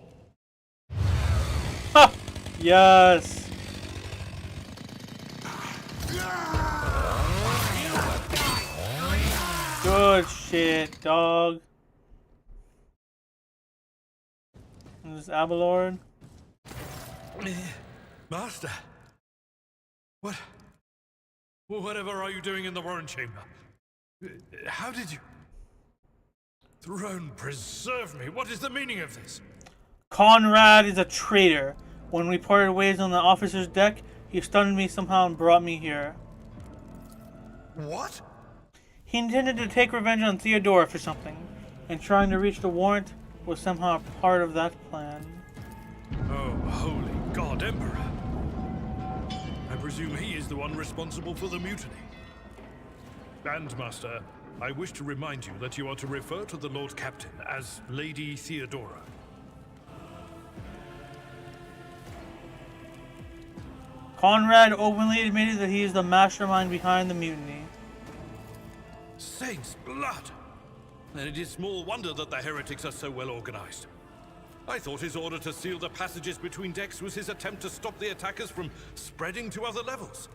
Ha! Yes. Good shit, dog. This is Abelord. Master! Whatever are you doing in the Warren Chamber? How did you... Throne preserve me! What is the meaning of this? Conrad is a traitor. When we parted ways on the officer's deck, he stunned me somehow and brought me here. What? He intended to take revenge on Theodora for something, and trying to reach the warrant was somehow a part of that plan. Oh, holy God, Emperor! I presume he is the one responsible for the mutiny. And, Master, I wish to remind you that you are to refer to the Lord Captain as Lady Theodora. Conrad openly admitted that he is the mastermind behind the mutiny. Saints' blood! And it is small wonder that the heretics are so well organized. I thought his order to seal the passages between decks was his attempt to stop the attackers from spreading to other levels.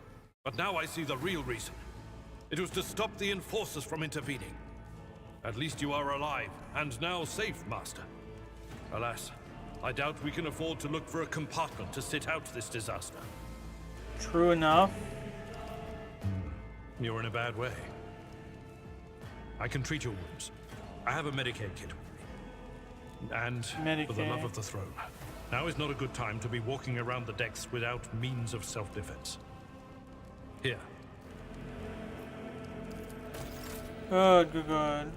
But now I see the real reason. It was to stop the enforcers from intervening. At least you are alive, and now safe, Master. Alas, I doubt we can afford to look for a compartment to sit out this disaster. True enough. You're in a bad way. I can treat your wounds. I have a Medicaid kit with me. And for the love of the throne, now is not a good time to be walking around the decks without means of self-defense. Here. Good.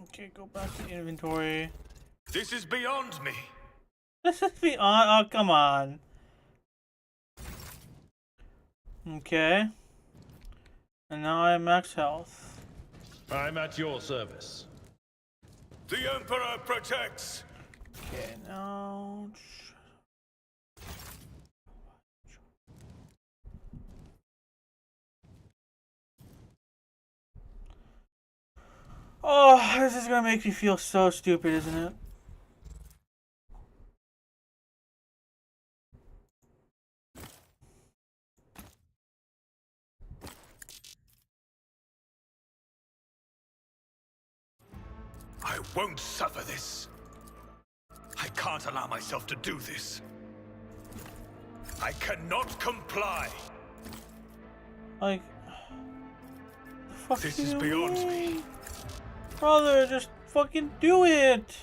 Okay, go back to inventory. This is beyond me. This is beyond. Oh, come on. Okay. And now I am max health. I'm at your service. The Emperor protects. Okay, now. Oh, this is gonna make me feel so stupid, isn't it? I won't suffer this. I can't allow myself to do this. I cannot comply. Like, the fuck This you is beyond mean? me. Brother, just fucking do it.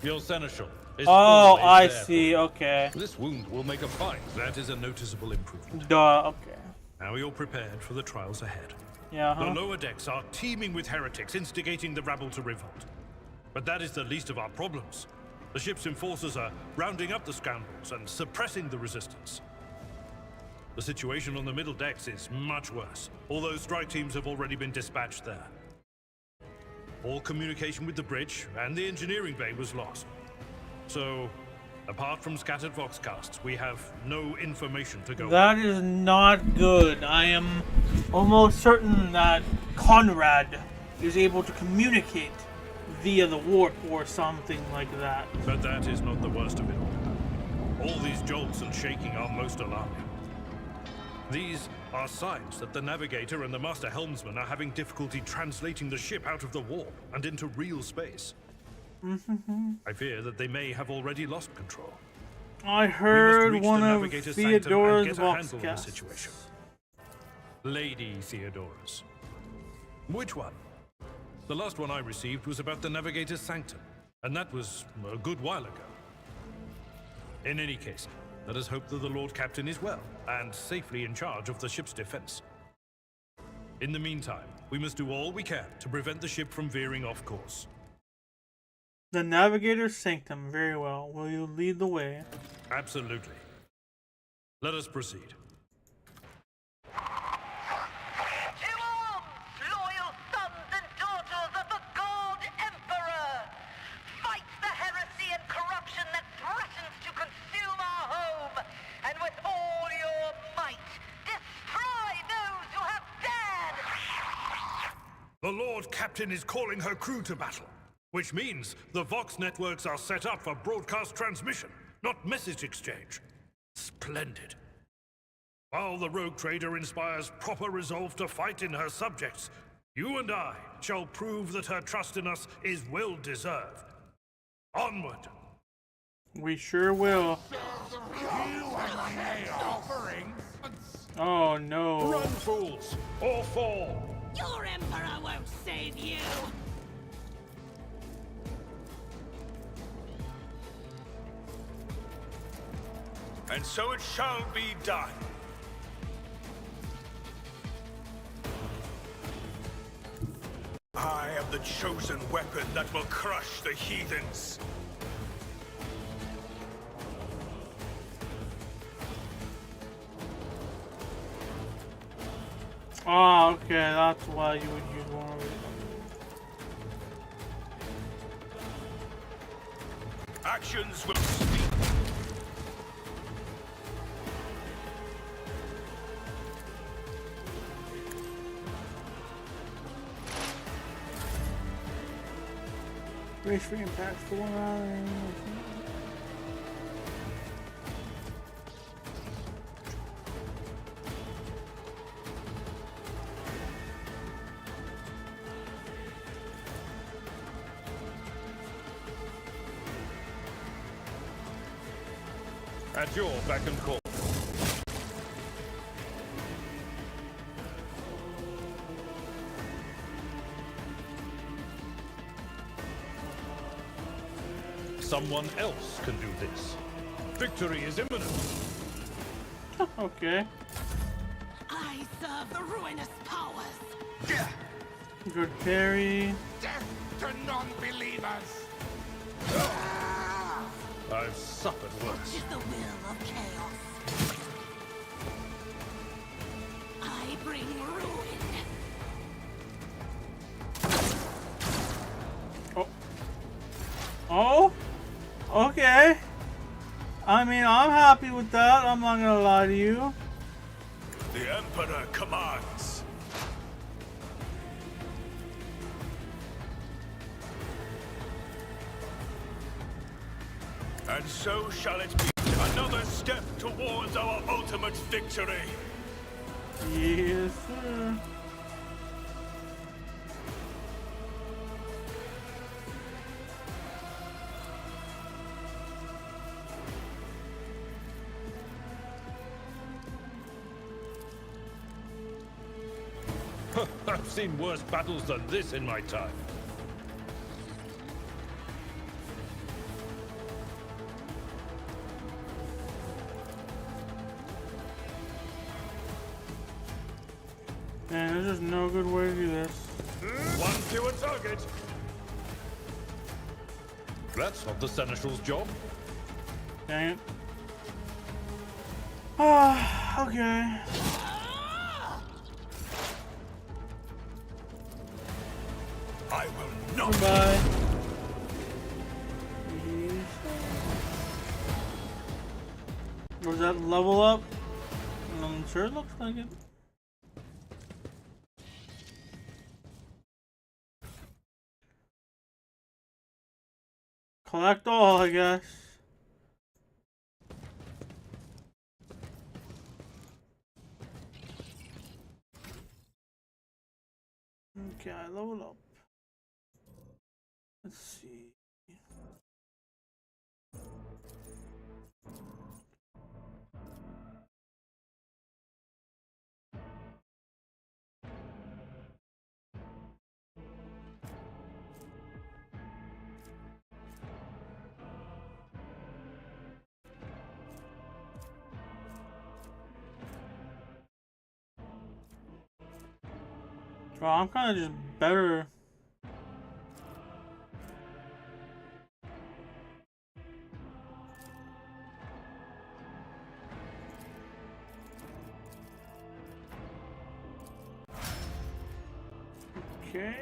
Your seneschal is Oh, always I there see. for you. Okay. This wound will make a fight. That is a noticeable improvement. Duh. Okay. Now you're prepared for the trials ahead. Yeah. The lower decks are teeming with heretics, instigating the rabble to revolt. But that is the least of our problems. The ship's enforcers are rounding up the scoundrels and suppressing the resistance. The situation on the middle decks is much worse, although strike teams have already been dispatched there. all communication with the bridge and the engineering bay was lost. So, apart from scattered voxcasts, we have no information to go on. That is not good. I am almost certain that Conrad is able to communicate via the warp or something like that. But that is not the worst of it all. All these jolts and shaking are most alarming. These are signs that the navigator and the master helmsman are having difficulty translating the ship out of the warp and into real space. I fear that they may have already lost control. I We must heard reach one the of navigator's sanctum and Theodora's get a handle on the voxcasts. situation. Lady Theodora's. Which one? The last one I received was about the navigator's sanctum, and that was a good while ago. In any case, let us hope that the Lord Captain is well and safely in charge of the ship's defense. In the meantime, we must do all we can to prevent the ship from veering off course. The Navigator's Sanctum, very well. Will you lead the way? Absolutely. Let us proceed. To arms, loyal sons and daughters of the God Emperor! Fight the heresy and corruption that threatens to consume our home, and with all your might, destroy those who have dared! The Lord Captain is calling her crew to battle, which means the Vox networks are set up for broadcast transmission, not message exchange. Splendid. While the rogue trader inspires proper resolve to fight in her subjects, you and I shall prove that her trust in us is well deserved. Onward! We sure will. Oh no. Run, fools, or fall! Your Emperor won't save you! And so it shall be done. I am the chosen weapon that will crush the heathens. Ah, okay, that's why you would use one of these. Actions will speak. Race for impact for 1 hour. At your beck and call. Someone else can do this. Victory is imminent. Okay. I serve the ruinous powers! Good parry. Death to non-believers! I've suffered worse. Is the will of chaos. I bring ruin. Oh. Oh? Okay. I mean, I'm happy with that. I'm not gonna lie to you. The Emperor commands. And so shall it be. Another step towards our ultimate victory. Yes, sir. I've seen worse battles than this in my time. Man, there's just no good way to do this. One fewer target. That's not the Seneschal's job. Dang it. Ah, okay. I will not. Goodbye. Was that level up? Sure it looks like it. Collect all, I guess. Okay, I leveled up. Let's see. Well, I'm kind of just better. Okay.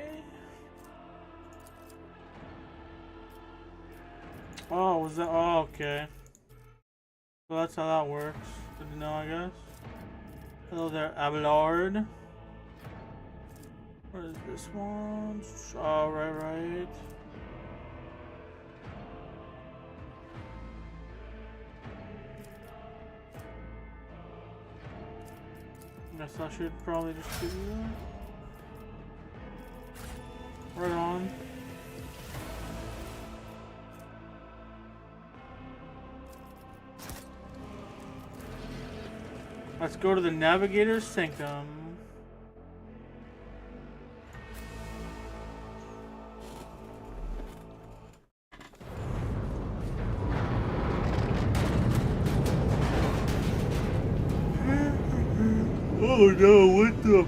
Oh, was that? Oh, okay. Well, that's how that works. Good to know, I guess. Hello there, Abelard. What is this one? Oh, right. Guess I should probably just do that. Right on. Let's go to the Navigator's Sanctum. Oh no, what the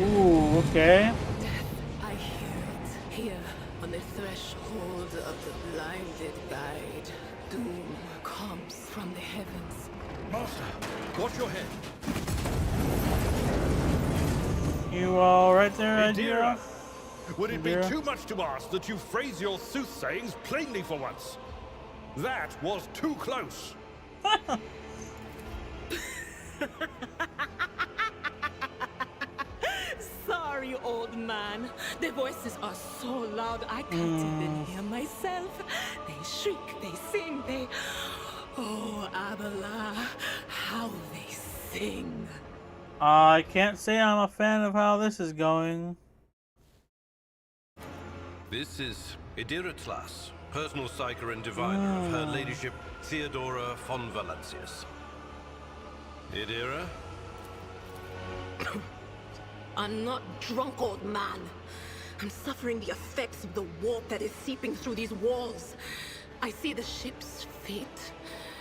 Ooh, okay. I hear it, here on the threshold of the blinded guide. Doom comes from the heavens. Master, watch your head. You all right there, Idira? Idira? Would it be Idira? too much to ask that you phrase your soothsayings plainly for once? That was too close. Sorry, old man. The voices are so loud I can't even hear myself. They shriek, they sing, they... Oh, Abela, how they sing. I can't say I'm a fan of how this is going. This is Idira Tlas, personal psyker and diviner of Her Ladyship Theodora von Valancius. Idira? I'm not drunk, old man. I'm suffering the effects of the warp that is seeping through these walls. I see the ship's fate.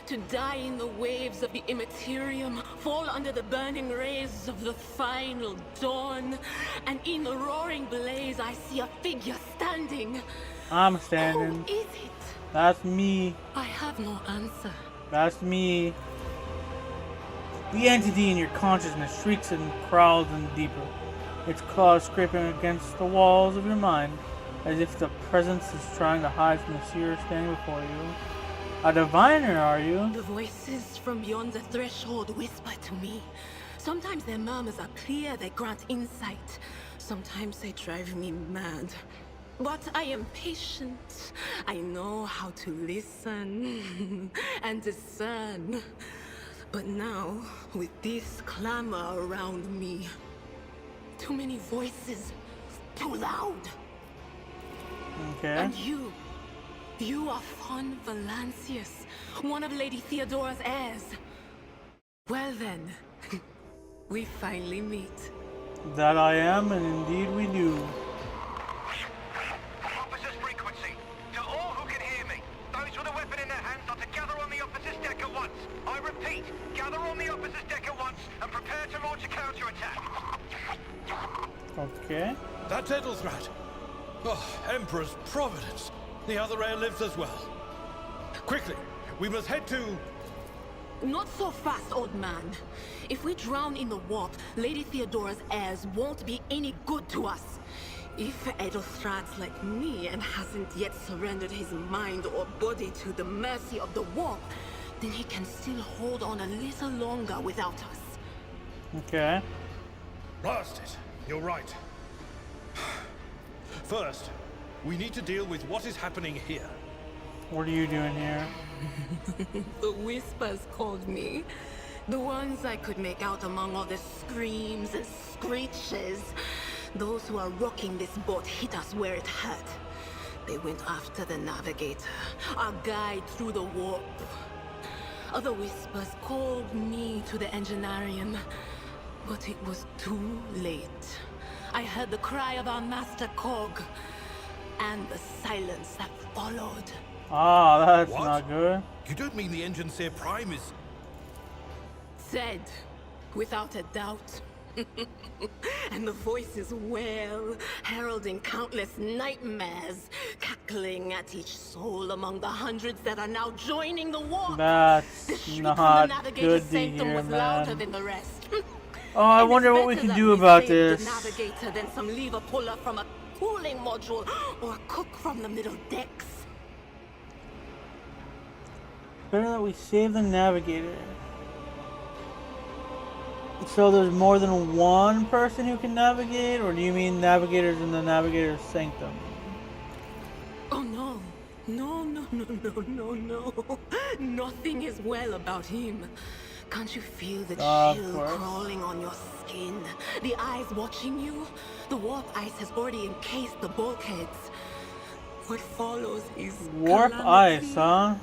To die in the waves of the Immaterium, fall under the burning rays of the final dawn. And in the roaring blaze, I see a figure standing. I'm standing. Who is it? That's me. I have no answer. That's me. The entity in your consciousness shrieks and crawls in deeper, its claws scraping against the walls of your mind, as if the presence is trying to hide from the seer standing before you. A diviner, are you? The voices from beyond the threshold whisper to me. Sometimes their murmurs are clear, they grant insight. Sometimes they drive me mad. But I am patient. I know how to listen and discern. But now, with this clamor around me, too many voices, too loud. Okay. And you are von Valancius, one of Lady Theodora's heirs. Well then, we finally meet. That I am, and indeed we do. Officer's frequency. To all who can hear me, those with a weapon in their hands are to gather on the officer's deck at once. I repeat, gather on the officer's deck at once and prepare to launch a counterattack. Okay. That's Edelthrat. Oh, Emperor's Providence. The other heir lives as well. Quickly, we must head to... Not so fast, old man. If we drown in the warp, Lady Theodora's heirs won't be any good to us. If Edelstrad's like me and hasn't yet surrendered his mind or body to the mercy of the warp, then he can still hold on a little longer without us. Okay. Blast it. You're right. First, we need to deal with what is happening here. What are you doing here? The whispers called me. The ones I could make out among all the screams and screeches. Those who are rocking this boat hit us where it hurt. They went after the navigator, our guide through the warp. Other whispers called me to the engineerium, but it was too late. I heard the cry of our master Cog, and the silence that followed. Ah, that's What? not good. You don't mean the Engine Seer Prime is... Said, without a doubt. And the voices wail, heralding countless nightmares, cackling at each soul among the hundreds that are now joining the war. That's The shriek not from the navigator's good to sanctum hear, was louder man. than the rest. Oh, I And wonder it's what we better can that do we about saved this. The navigator than some lever puller from a cooling module or a cook from the middle decks. Better that we save the navigator. So there's more than one person who can navigate, or do you mean navigators in the navigator's sanctum? Oh no. No. Nothing is well about him. Can't you feel the Of chill course. crawling on your skin? The eyes watching you? The warp ice has already encased the bulkheads. What follows is Warp calamity. ice, huh?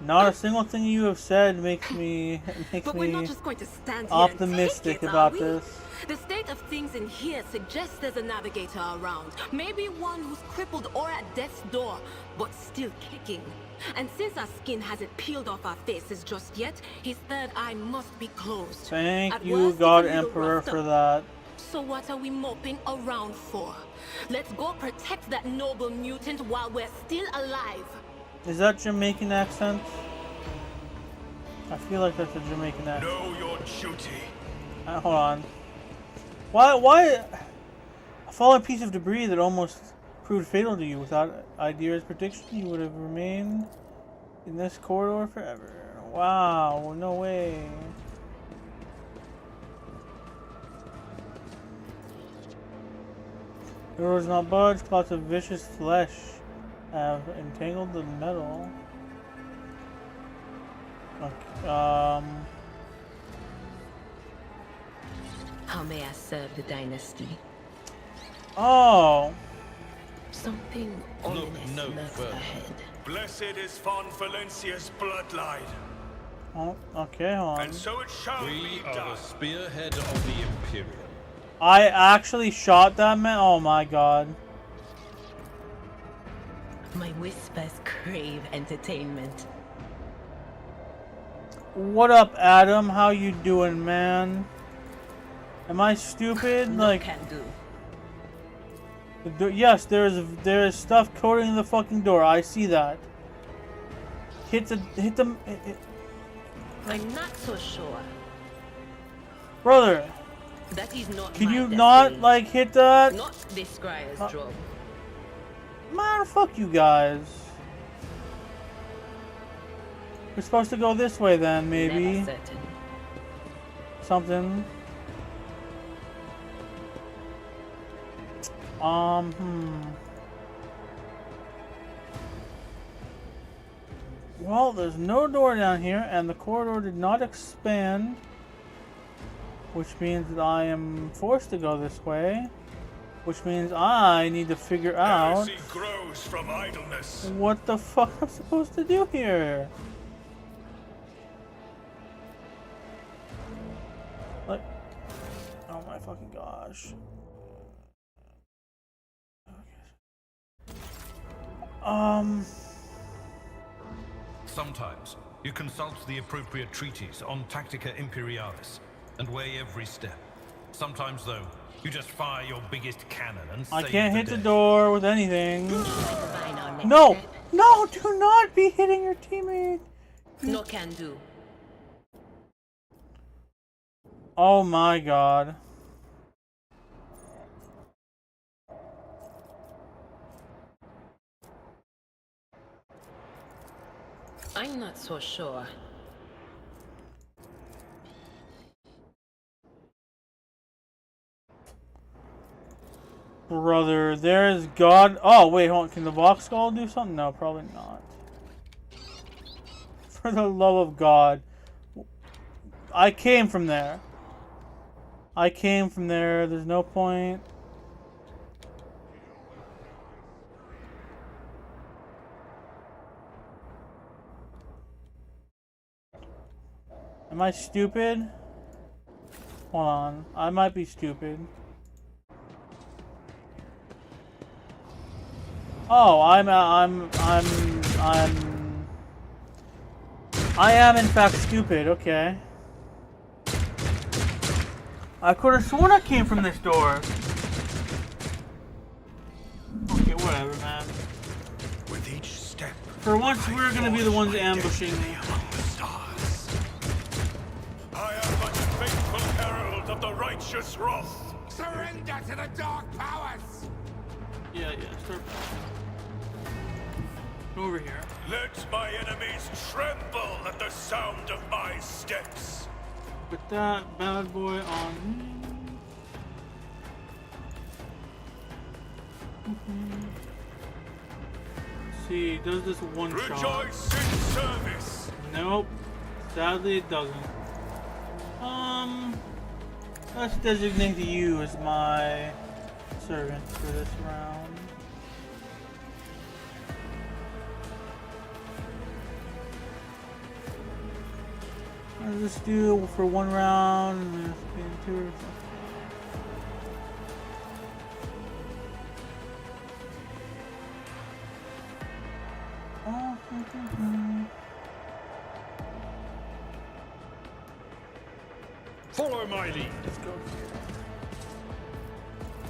Not a single thing you have said makes me But we're not just going to stand here optimistic and take it, about are we? this. The state of things in here suggests there's a navigator around. Maybe one who's crippled or at death's door, but still kicking. And since our skin hasn't peeled off our faces just yet, his third eye must be closed. Thank At you, worst, God it's a little Emperor, roughed for up. that. So what are we moping around for? Let's go protect that noble mutant while we're still alive. Is that Jamaican accent? I feel like that's a Jamaican accent. Know your duty. Hold on. Why a fallen piece of debris that almost proved fatal to you? Without Idira's prediction, you would have remained in this corridor forever. Wow, no way. The door is not budged. Clots of vicious flesh have entangled the metal. Okay, How may I serve the dynasty? Oh. Something Look ominous no lurks further. ahead. Blessed is Von Valencia's bloodline, Oh, okay, hold on. and so it shall We be are done. the spearhead of the Imperium. I actually shot that man. Oh my god. My whispers crave entertainment. What up, Adam? How you doing, man? Am I stupid? No Like, can do. yes, there is stuff coating the fucking door. I see that. Hit the. I'm not so sure. Brother, That is not can my you destiny. not like hit that? Not this Scryer's job. Man, fuck you guys. We're supposed to go this way then, maybe. Never certain. Something. Well, there's no door down here, and the corridor did not expand, which means that I am forced to go this way, which means I need to figure out Heresy grows from idleness. what the fuck I'm supposed to do here. Like, oh my fucking gosh. Sometimes you consult the appropriate treatise on Tactica Imperialis and weigh every step. Sometimes, though, you just fire your biggest cannon and I save can't the hit the day. door with anything. Define our next No! step. No, do not be hitting your teammate. No can do. Oh my god. I'm not so sure. Brother, there's God. Oh, wait, hold on. Can the Vox Skull do something? No, probably not. For the love of God. I came from there. I came from there. There's no point. Am I stupid? Hold on. I might be stupid. Oh, I am in fact stupid, okay. I could have sworn I came from this door. Okay, whatever, man. With each step, For once, we're gonna be the ones ambushing me. among the stars. I am but a faithful herald of the righteous wrath. Surrender to the dark powers! Yeah, start. Over here. Let my enemies tremble at the sound of my steps. Put that bad boy on me. Let's see, does this one shot? Rejoice in service. Nope. Sadly, it doesn't. Let's designate you as my servant for this round. Let's just do for one round and then two or something. Follow my lead. Let's go.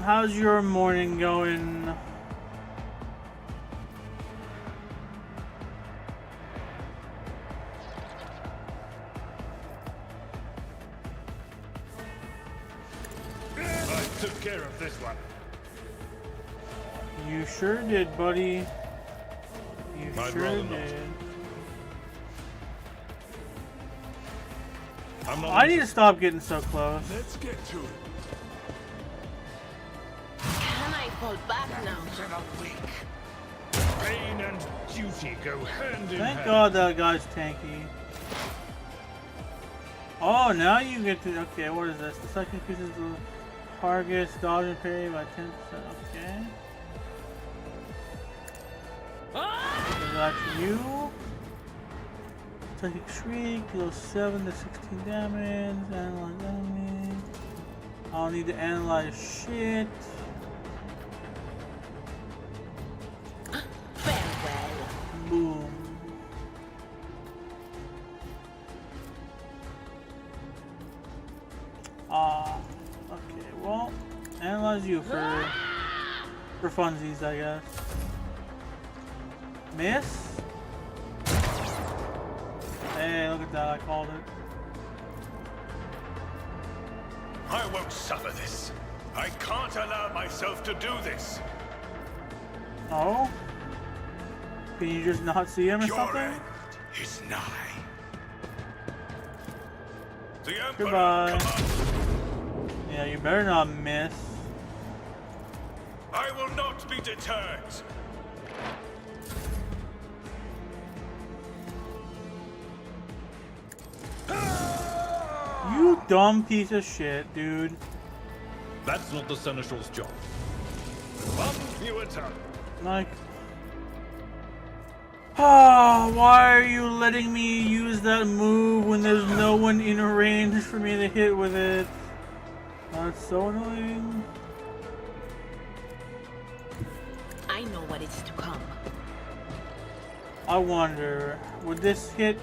How's your morning going? I took care of this one. You sure did, buddy. You I'd sure rather did. not. I'm not I need to stop getting so close. Let's get to it. Can I fall back now? Pain and duty go hand in Thank hand. God that guy's tanky. Oh, now you get to. Okay, what is this? The second increases the target's dodge and parry by 10%. Okay. So that's you. Psychic Shriek deals 7 to 16 damage. Analyze enemy. I don't need to analyze shit. Farewell. Boom. Okay, well, analyze you for funsies, I guess. Miss? Hey, look at that, I called it. I won't suffer this. I can't allow myself to do this. Oh? Can you just not see him or Your something? end is nigh. The Emperor Goodbye. commands. Yeah, you better not miss. I will not be deterred. You dumb piece of shit, dude. That's not the Seneschal's job. One fewer time. Like... why are you letting me use that move when there's no one in range for me to hit with it? That's so annoying. I know what is to come. I wonder, would this hit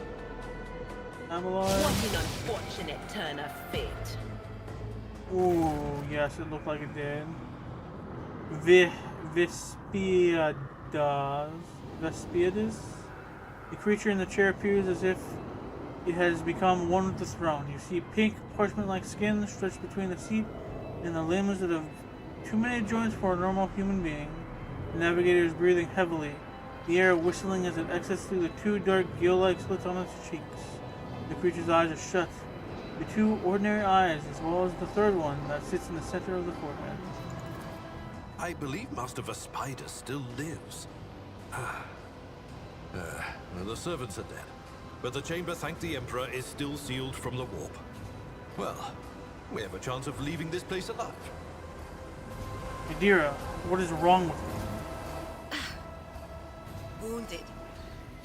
Amalur? What an unfortunate turn of fate. Ooh, yes, it looked like it did. Vespiadus? The creature in the chair appears as if it has become one with the throne. You see pink, parchment-like skin stretched between the seat and the limbs that have too many joints for a normal human being. The navigator is breathing heavily. the air whistling as it exits through the two dark gill-like slits on its cheeks. The creature's eyes are shut, the two ordinary eyes, as well as the third one that sits in the center of the forehead. I believe Master Vespider still lives. The servants are dead, but the chamber, thank the Emperor, is still sealed from the warp. Well, we have a chance of leaving this place alive. Adira, what is wrong with you? Wounded,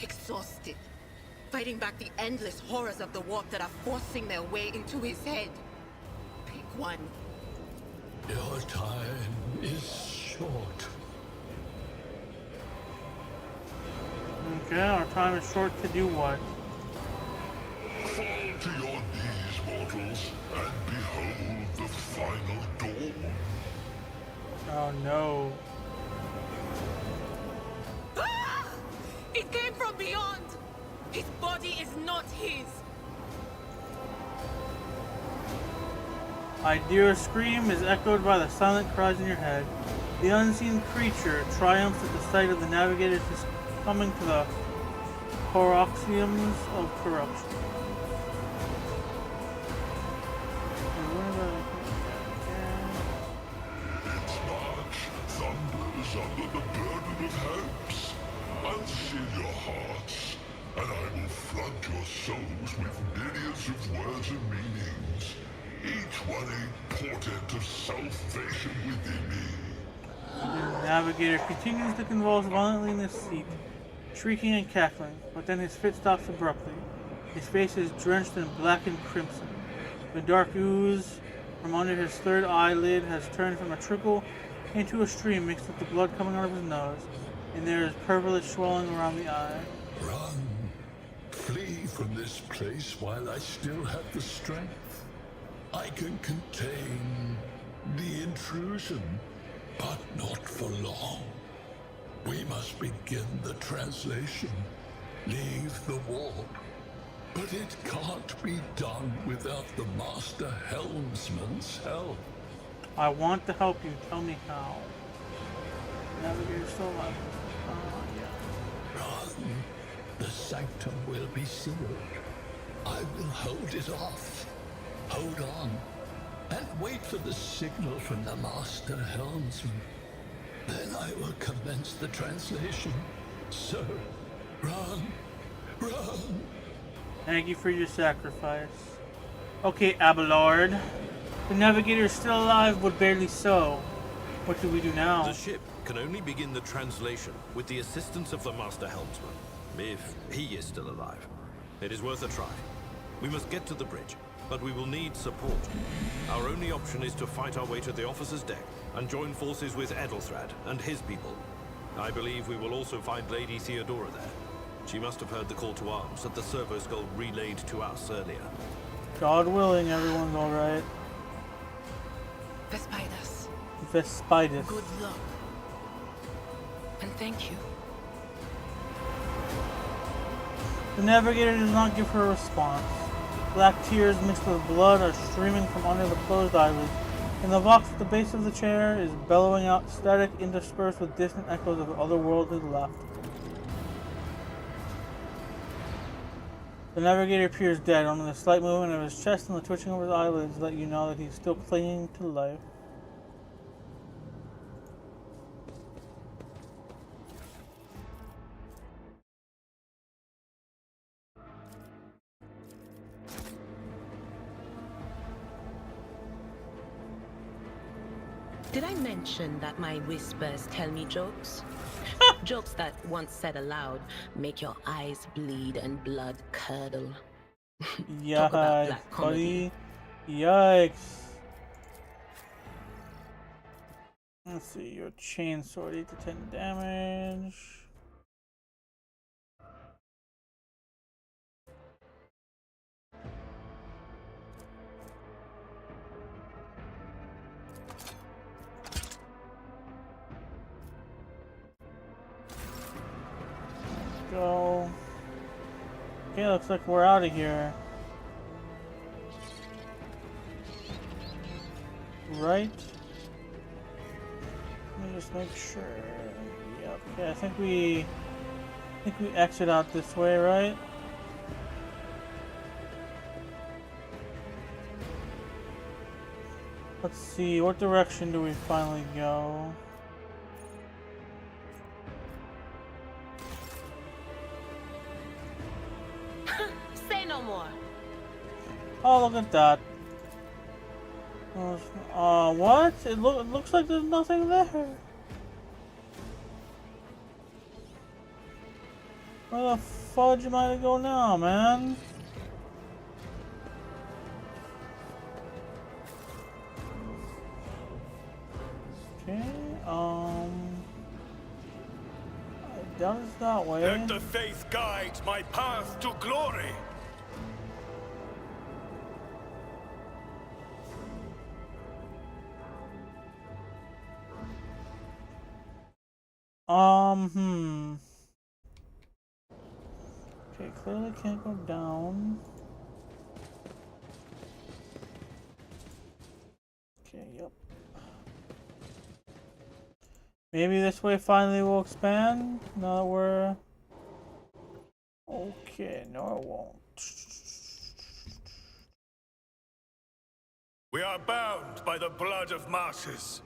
exhausted, fighting back the endless horrors of the warp that are forcing their way into his head. Pick one. Your time is short. Okay, our time is short to do what? Fall to your knees, mortals, and behold the final dawn. Oh no. Ah! It came from beyond! His body is not his! Idira's scream is echoed by the silent cries in your head. The unseen creature triumphs at the sight of the navigators coming to the paroxysms of corruption. Its march thunders under the burden of hopes. Unseal your hearts, and I will flood your souls with millions of words and meanings, each one a portent of salvation within me. The navigator continues to convulse violently in his seat, shrieking and cackling, but then his fit stops abruptly. His face is drenched in black and crimson. The dark ooze from under his third eyelid has turned from a trickle into a stream mixed with the blood coming out of his nose, and there is purplish swelling around the eye. Run. Flee from this place while I still have the strength. I can contain the intrusion, but not for long. We must begin the translation. Leave the warp. But it can't be done without the Master Helmsman's help. I want to help you. Tell me how. Navigator still alive. Yeah. Run. The sanctum will be sealed. I will hold it off. Hold on. And wait for the signal from the Master Helmsman. Then I will commence the translation. So, run. Run. Thank you for your sacrifice. Okay, Abelard. The navigator is still alive, but barely so. What do we do now? The ship can only begin the translation with the assistance of the Master Helmsman, if he is still alive. It is worth a try. We must get to the bridge, but we will need support. Our only option is to fight our way to the officer's deck and join forces with Edelthrad and his people. I believe we will also find Lady Theodora there. She must have heard the call to arms that the servo skull relayed to us earlier. God willing, everyone's alright. Vespidas, Vespidas. good luck. And thank you. The navigator does not give her a response. Black tears mixed with blood are streaming from under the closed eyelids, and the box at the base of the chair is bellowing out static interspersed with distant echoes of otherworldly laughter. The navigator appears dead, only the slight movement of his chest and the twitching of his eyelids let you know that he's still clinging to life. Did I mention that my whispers tell me jokes? Jokes that, once said aloud, make your eyes bleed and blood curdle. Talk about Yikes, black comedy. buddy. Yikes. Let's see, your chainsword, 8 to 10 damage. Go. Okay, looks like we're out of here. Right? Let me just make sure. Yep. Okay, I think we I think we exit out this way, right? Let's see, what direction do we finally go? Say no more. Oh, look at that. What? It looks like there's nothing there. Where the fudge am I to go now, man? Okay, I doubt it's that way. Let the faith guide my path to glory. Okay, clearly can't go down. Okay, yep. Maybe this way finally will expand. Now that we're... Okay, no it won't. We are bound by the blood of martyrs.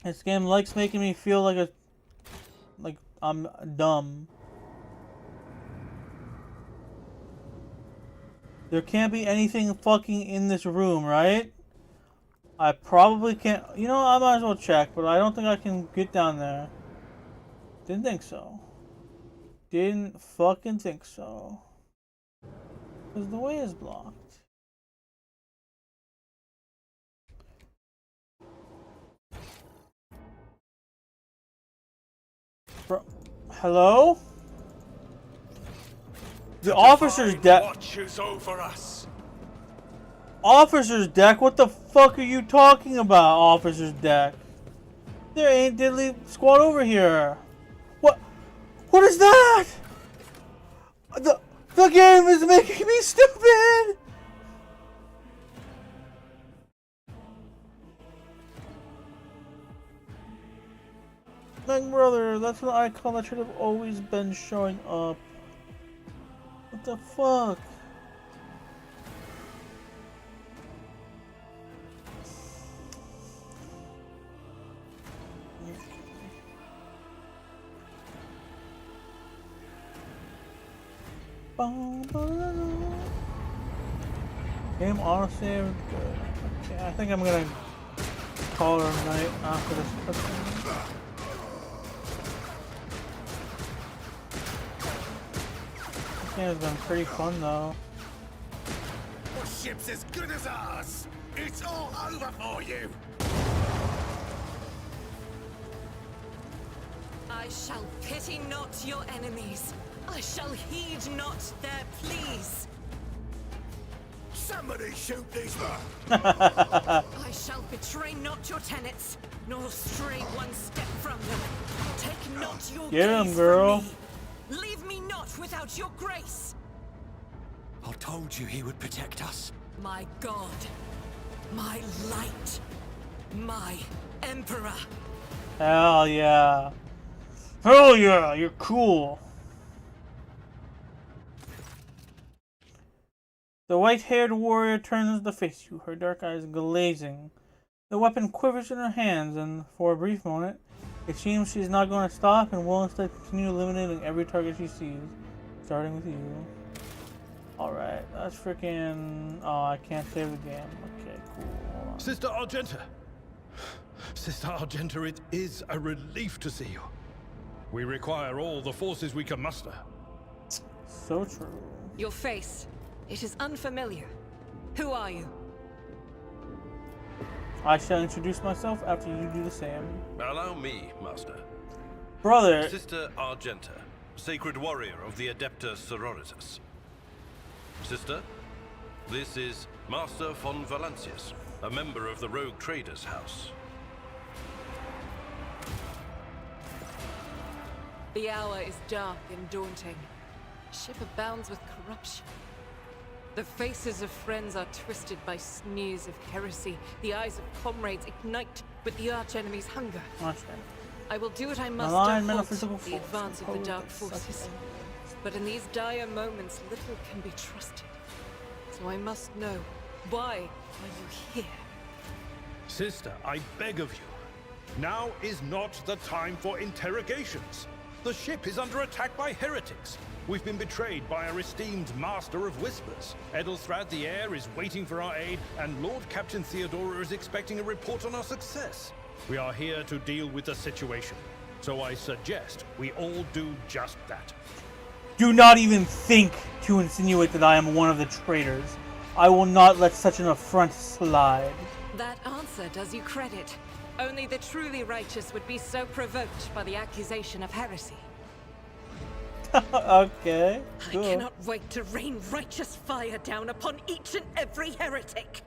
This game likes making me feel like I'm dumb. There can't be anything fucking in this room, right? I probably can't. You know, I might as well check, but I don't think I can get down there. Didn't think so. Didn't fucking think so. Because the way is blocked. Bro, hello? The officer's deck. Watches over us. Officer's deck? What the fuck are you talking about, officer's deck? There ain't diddly squad over here. What is that? The game is making me stupid. Like, brother, that's an icon that should have always been showing up. What the fuck? Game honestly good. Okay, I think I'm gonna call it a night after this cutscene. This game has been pretty fun though. Your ship's as good as ours. It's all over for you. I shall pity not your enemies. I shall heed not their pleas. Somebody shoot these men. I shall betray not your tenets, nor stray one step from them. Take not your Get him, gaze girl. from me. Leave me not without your grace. I told you he would protect us. My God, my light, my emperor. Hell yeah. Hell yeah, you're cool. The white-haired warrior turns to face you, her dark eyes glazing. The weapon quivers in her hands, and for a brief moment, it seems she's not going to stop and will instead continue eliminating every target she sees, starting with you. Alright, that's freaking... Oh, I can't save the game. Okay, cool. Hold on. Sister Argenta! Sister Argenta, it is a relief to see you. We require all the forces we can muster. So true. Your face. It is unfamiliar. Who are you? I shall introduce myself after you do the same. Allow me, Master. Brother. Sister Argenta, sacred warrior of the Adepta Sororitas. Sister, this is Master von Valancius, a member of the Rogue Traders House. The hour is dark and daunting. Ship abounds with corruption. The faces of friends are twisted by sneers of heresy. The eyes of comrades ignite with the archenemy's hunger. I will do what I must to halt the advance of the dark forces. But in these dire moments, little can be trusted. So I must know, why are you here? Sister, I beg of you. Now is not the time for interrogations. The ship is under attack by heretics. We've been betrayed by our esteemed Master of Whispers. Edelthrad the Heir is waiting for our aid, and Lord Captain Theodora is expecting a report on our success. We are here to deal with the situation, so I suggest we all do just that. Do not even think to insinuate that I am one of the traitors. I will not let such an affront slide. That answer does you credit. Only the truly righteous would be so provoked by the accusation of heresy. Okay. Cool. I cannot wait to rain righteous fire down upon each and every heretic.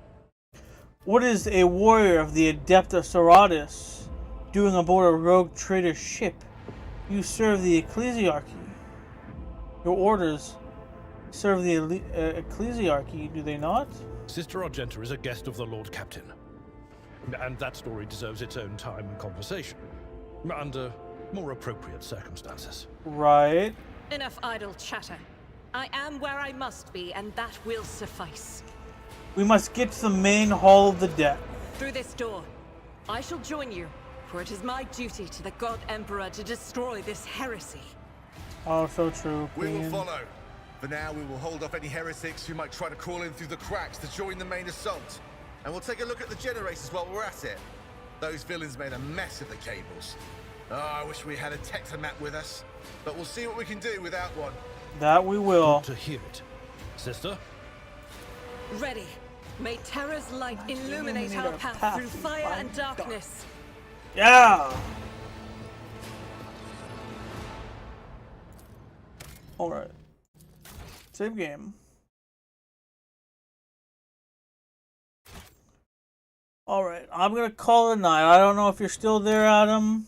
What is a warrior of the Adepta Sororitas doing aboard a rogue traitor ship? You serve the ecclesiarchy. Your orders serve the ecclesiarchy, do they not? Sister Argenta is a guest of the Lord Captain. And that story deserves its own time and conversation. Under more appropriate circumstances. Right. Enough idle chatter. I am where I must be, and that will suffice. We must get to the main hall of the deck. Through this door. I shall join you, for it is my duty to the God Emperor to destroy this heresy. Oh, so true, Queen. We will follow. For now, we will hold off any heretics who might try to crawl in through the cracks to join the main assault. And we'll take a look at the generators while we're at it. Those villains made a mess of the cables. Oh, I wish we had a Tectomat with us. But we'll see what we can do without one. That we will. Good to hear it. Sister? Ready. May Terra's light illuminate our path through fire and darkness. Yeah! Alright. Save game. Alright, I'm gonna call it a night. I don't know if you're still there, Adam.